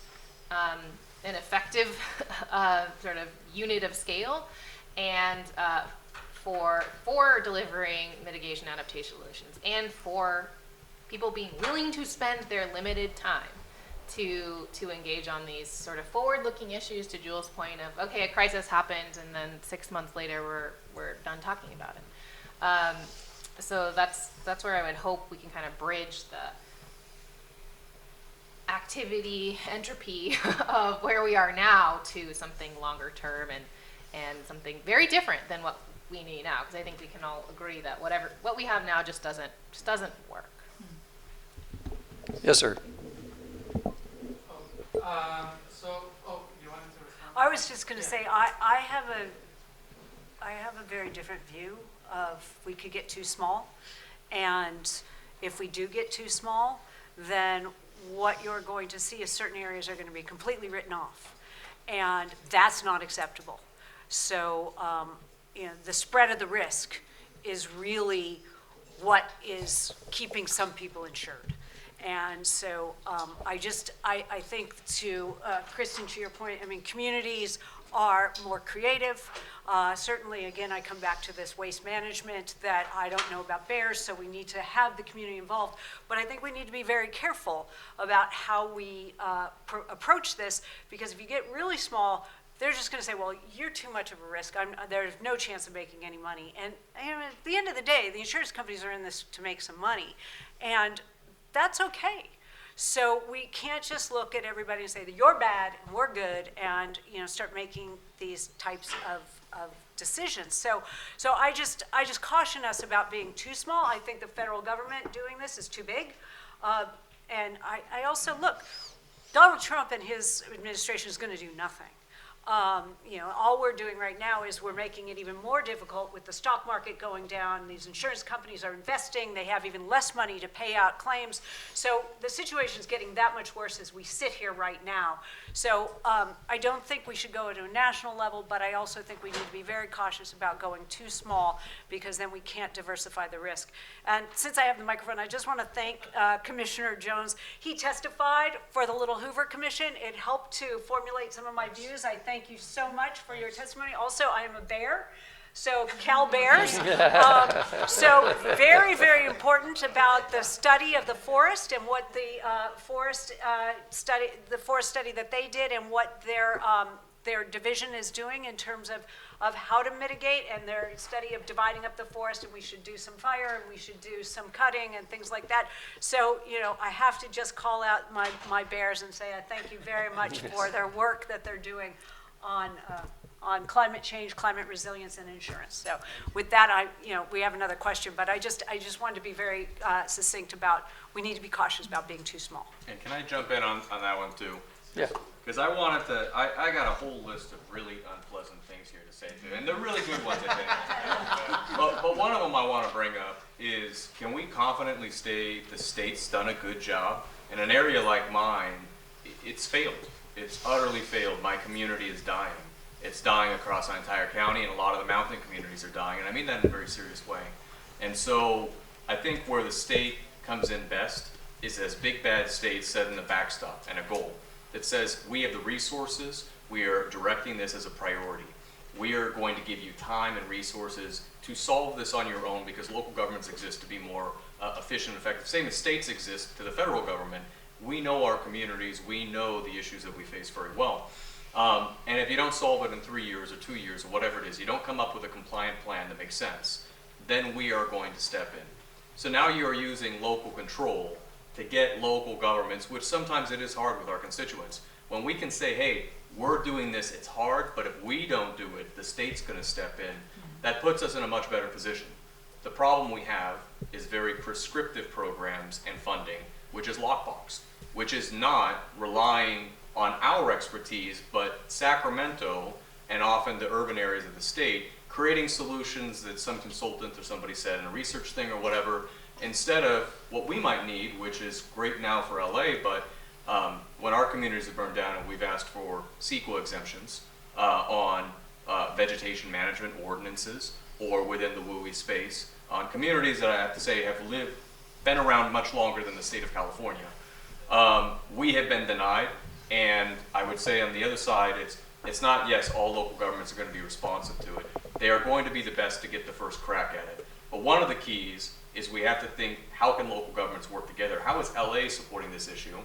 an effective sort of unit of scale, and for delivering mitigation adaptation solutions, and for people being willing to spend their limited time to engage on these sort of forward-looking issues, to Jules' point of, okay, a crisis happened, and then 6 months later we're done talking about it. So that's where I would hope we can kind of bridge the activity entropy of where we are now to something longer term and something very different than what we need now, because I think we can all agree that what we have now just doesn't work. Yes, sir. You wanted to respond? I was just going to say, I have a very different view of we could get too small, and if we do get too small, then what you're going to see is certain areas are going to be completely written off, and that's not acceptable. So the spread of the risk is really what is keeping some people insured. And so I think to Kristen, to your point, I mean, communities are more creative. Certainly, again, I come back to this waste management that I don't know about bears, so we need to have the community involved. But I think we need to be very careful about how we approach this, because if you get really small, they're just going to say, well, you're too much of a risk. There's no chance of making any money. And at the end of the day, the insurance companies are in this to make some money. And that's okay. So we can't just look at everybody and say that you're bad and we're good, and start making these types of decisions. So I just caution us about being too small. I think the federal government doing this is too big. And I also look, Donald Trump and his administration is going to do nothing. All we're doing right now is we're making it even more difficult with the stock market going down. These insurance companies are investing. They have even less money to pay out claims. So the situation is getting that much worse as we sit here right now. So I don't think we should go to a national level, but I also think we need to be very cautious about going too small, because then we can't diversify the risk. And since I have the microphone, I just want to thank Commissioner Jones. He testified for the Little Hoover Commission. It helped to formulate some of my views. I thank you so much for your testimony. Also, I am a bear, so Cal Bears. So very, very important about the study of the forest and what the forest study that they did, and what their division is doing in terms of how to mitigate, and their study of dividing up the forest, and we should do some fire and we should do some cutting and things like that. So, I have to just call out my bears and say I thank you very much for their work that they're doing on climate change, climate resilience, and insurance. So with that, we have another question, but I just wanted to be very succinct about we need to be cautious about being too small. And can I jump in on that one too? Yeah. Because I got a whole list of really unpleasant things here to say too, and they're really good ones, I think. but one of them I want to bring up is, can we confidently state the state's done a good job? In an area like mine, it's failed. It's utterly failed. My community is dying. It's dying across my entire county, and a lot of the mountain communities are dying, and I mean that in a very serious way. And so I think where the state comes in best is as big bad states setting the backstop and a goal that says we have the resources, we are directing this as a priority. We are going to give you time and resources to solve this on your own, because local governments exist to be more efficient and effective. Same as states exist to the federal government. We know our communities, we know the issues that we face very well. And if you don't solve it in 3 years or 2 years or whatever it is, you don't come up with a compliant plan that makes sense, then we are going to step in. So now you are using local control to get local governments, which sometimes it is hard with our constituents. When we can say, hey, we're doing this, it's hard, but if we don't do it, the state's going to step in, that puts us in a much better position. The problem we have is very prescriptive programs and funding, which is lockbox, which is not relying on our expertise, but Sacramento and often the urban areas of the state creating solutions that some consultant or somebody said in a research thing or whatever, instead of what we might need, which is great now for LA, but when our communities have burned down and we've asked for CEQA exemptions on vegetation management ordinances or within the WUI space on communities that I have to say have been around much longer than the state of California. We have been denied, and I would say on the other side, it's not, yes, all local governments are going to be responsive to it. They are going to be the best to get the first crack at it. But one of the keys is we have to think, how can local governments work together? How is LA supporting this issue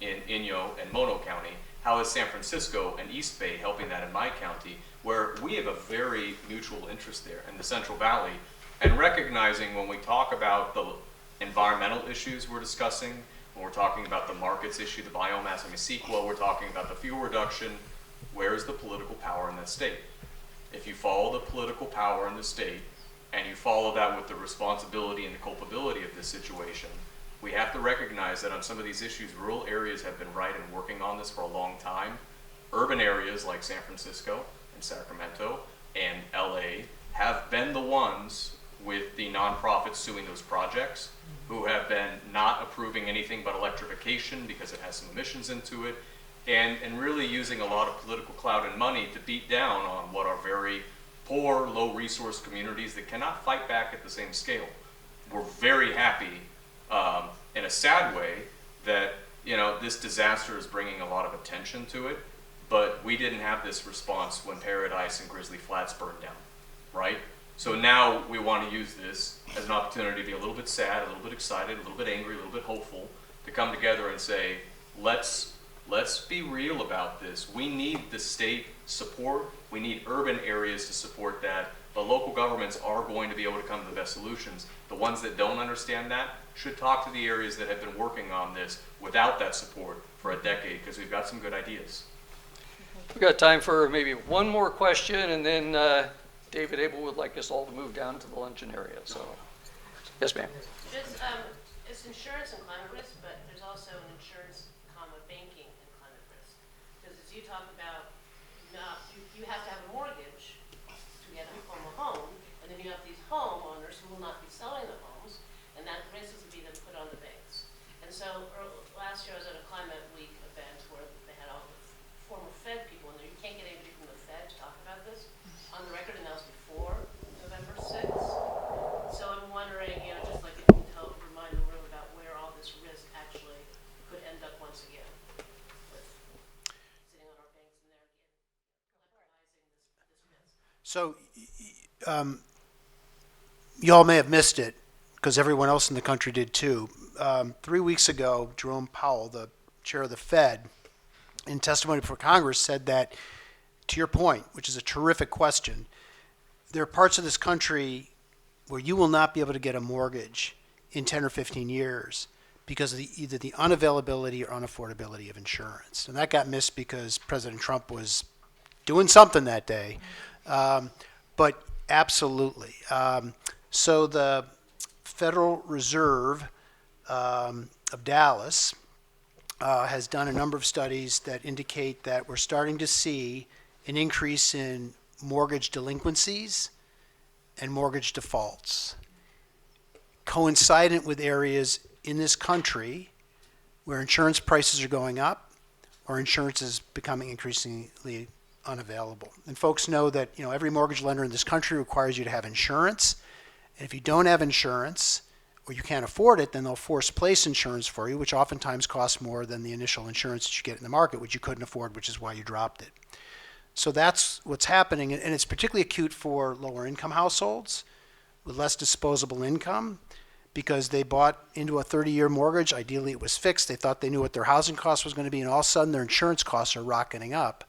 in Inyo and Mono County? How is San Francisco and East Bay helping that in my county, where we have a very mutual interest there in the Central Valley? And recognizing when we talk about the environmental issues we're discussing, when we're talking about the markets issue, the biomass, CEQA, we're talking about the fuel reduction, where is the political power in that state? If you follow the political power in the state, and you follow that with the responsibility and the culpability of this situation, we have to recognize that on some of these issues, rural areas have been right and working on this for a long time. Urban areas like San Francisco and Sacramento and LA have been the ones with the nonprofits suing those projects, who have been not approving anything but electrification because it has some emissions into it, and really using a lot of political clout and money to beat down on what are very poor, low-resource communities that cannot fight back at the same scale. We're very happy, in a sad way, that this disaster is bringing a lot of attention to it, but we didn't have this response when Paradise and Grizzly Flats burned down, right? So now we want to use this as an opportunity to be a little bit sad, a little bit excited, a little bit angry, a little bit hopeful, to come together and say, let's be real about this. We need the state support. We need urban areas to support that. The local governments are going to be able to come to the best solutions. The ones that don't understand that should talk to the areas that have been working on this without that support for a decade, because we've got some good ideas. We've got time for maybe one more question, and then David Abel would like us all to move down to the luncheon area. So, yes, ma'am. It's insurance and climate risk, but there's also an insurance, banking and climate risk. Because as you talk about, you have to have a mortgage to get a home, and then you have these homeowners who will not be selling the homes, and that risk is to be then put on the banks. And so last year I was at a Climate Week event where they had all the former Fed people in there. You can't get anybody from the Fed to talk about this on the record, and that was before November 6th. So I'm wondering, just like if you can help remind the room about where all this risk actually could end up once again, with sitting on our banks and there again, electrolizing this risk. So, y'all may have missed it because everyone else in the country did too. 3 weeks ago, Jerome Powell, the chair of the Fed, in testimony before Congress said that, to your point, which is a terrific question, there are parts of this country where you will not be able to get a mortgage in 10 or 15 years because of either the unavailability or unaffordability of insurance. And that got missed because President Trump was doing something that day. But absolutely. So the Federal Reserve of Dallas has done a number of studies that indicate that we're starting to see an increase in mortgage delinquencies and mortgage defaults, coincident with areas in this country where insurance prices are going up or insurance is becoming increasingly unavailable. And folks know that every mortgage lender in this country requires you to have insurance. And if you don't have insurance or you can't afford it, then they'll force place insurance for you, which oftentimes costs more than the initial insurance that you get in the market, which you couldn't afford, which is why you dropped it. So that's what's happening, and it's particularly acute for lower income households with less disposable income because they bought into a 30-year mortgage. Ideally, it was fixed. They thought they knew what their housing cost was going to be, and all of a sudden their insurance costs are rocketing up,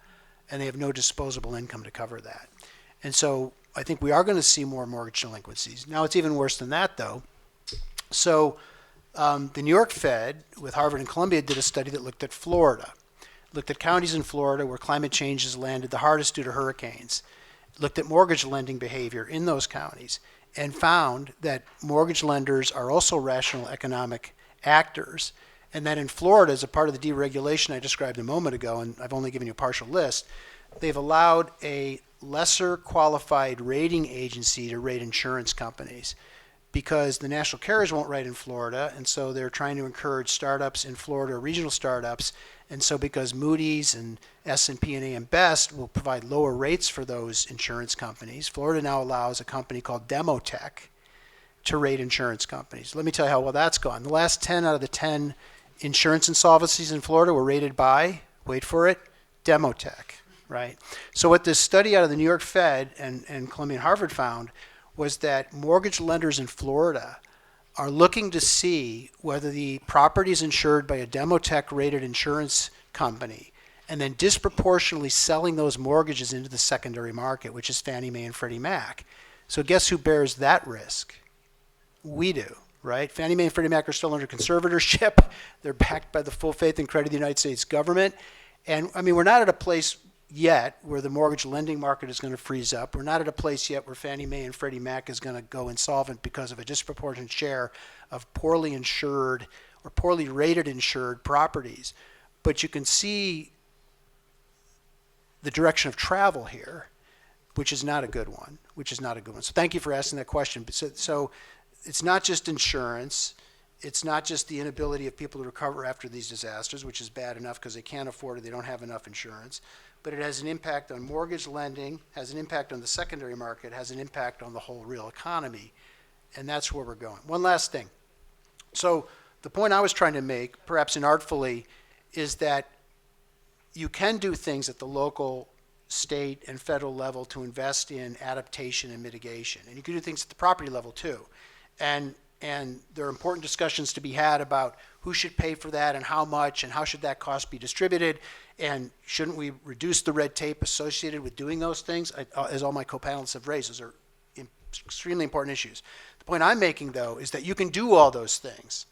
and they have no disposable income to cover that. And so I think we are going to see more mortgage delinquencies. Now, it's even worse than that, though. So the New York Fed with Harvard and Columbia did a study that looked at Florida, looked at counties in Florida where climate change has landed the hardest due to hurricanes, looked at mortgage lending behavior in those counties, and found that mortgage lenders are also rational economic actors, And then in Florida, as a part of the deregulation I described a moment ago, and I've only given you a partial list, they've allowed a lesser qualified rating agency to rate insurance companies because the national carriers won't write in Florida, and so they're trying to encourage startups in Florida, regional startups, and so because Moody's and S&P and AM Best will provide lower rates for those insurance companies, Florida now allows a company called Demotech to rate insurance companies. Let me tell you how well that's gone. The last 10 out of the 10 insurance insolvencies in Florida were rated by, wait for it, Demotech, right? So what this study out of the New York Fed and Columbia and Harvard found was that mortgage lenders in Florida are looking to see whether the property is insured by a Demotech rated insurance company and then disproportionately selling those mortgages into the secondary market, which is Fannie Mae and Freddie Mac. So guess who bears that risk? We do, right? Fannie Mae and Freddie Mac are still under conservatorship. They're backed by the full faith and credit of the United States government. And I mean, we're not at a place yet where the mortgage lending market is going to freeze up. We're not at a place yet where Fannie Mae and Freddie Mac is going to go insolvent because of a disproportionate share of poorly insured or poorly rated insured properties. But you can see the direction of travel here, which is not a good one, So thank you for asking that question. So it's not just insurance. It's not just the inability of people to recover after these disasters, which is bad enough because they can't afford it, they don't have enough insurance. But it has an impact on mortgage lending, has an impact on the secondary market, has an impact on the whole real economy. And that's where we're going. One last thing. So the point I was trying to make, perhaps inartfully, is that you can do things at the local, state, and federal level to invest in adaptation and mitigation. And you can do things at the property level too. And there are important discussions to be had about who should pay for that and how much and how should that cost be distributed, and shouldn't we reduce the red tape associated with doing those things, as all my co-panelists have raised. Those are extremely important issues. The point I'm making, though, is that you can do all those things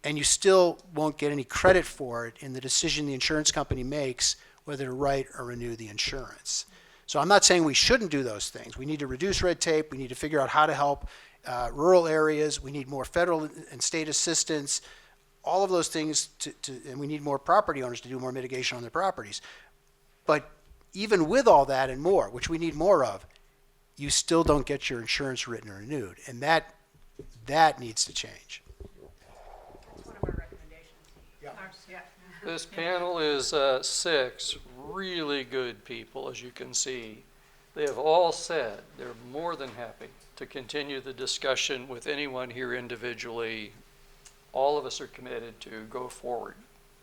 and you still won't get any credit for it in the decision the insurance company makes whether to write or renew the insurance. So I'm not saying we shouldn't do those things. We need to reduce red tape. We need to figure out how to help rural areas. We need more federal and state assistance, all of those things, and we need more property owners to do more mitigation on their properties. But even with all that and more, which we need more of, you still don't get your insurance written or renewed. And that needs to change. That's one of our recommendations. Yeah. This panel is 6 really good people, as you can see. They have all said they're more than happy to continue the discussion with anyone here individually. All of us are committed to go forward,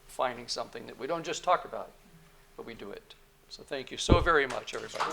finding something that we don't just talk about, but we do it. So thank you so very much, everybody.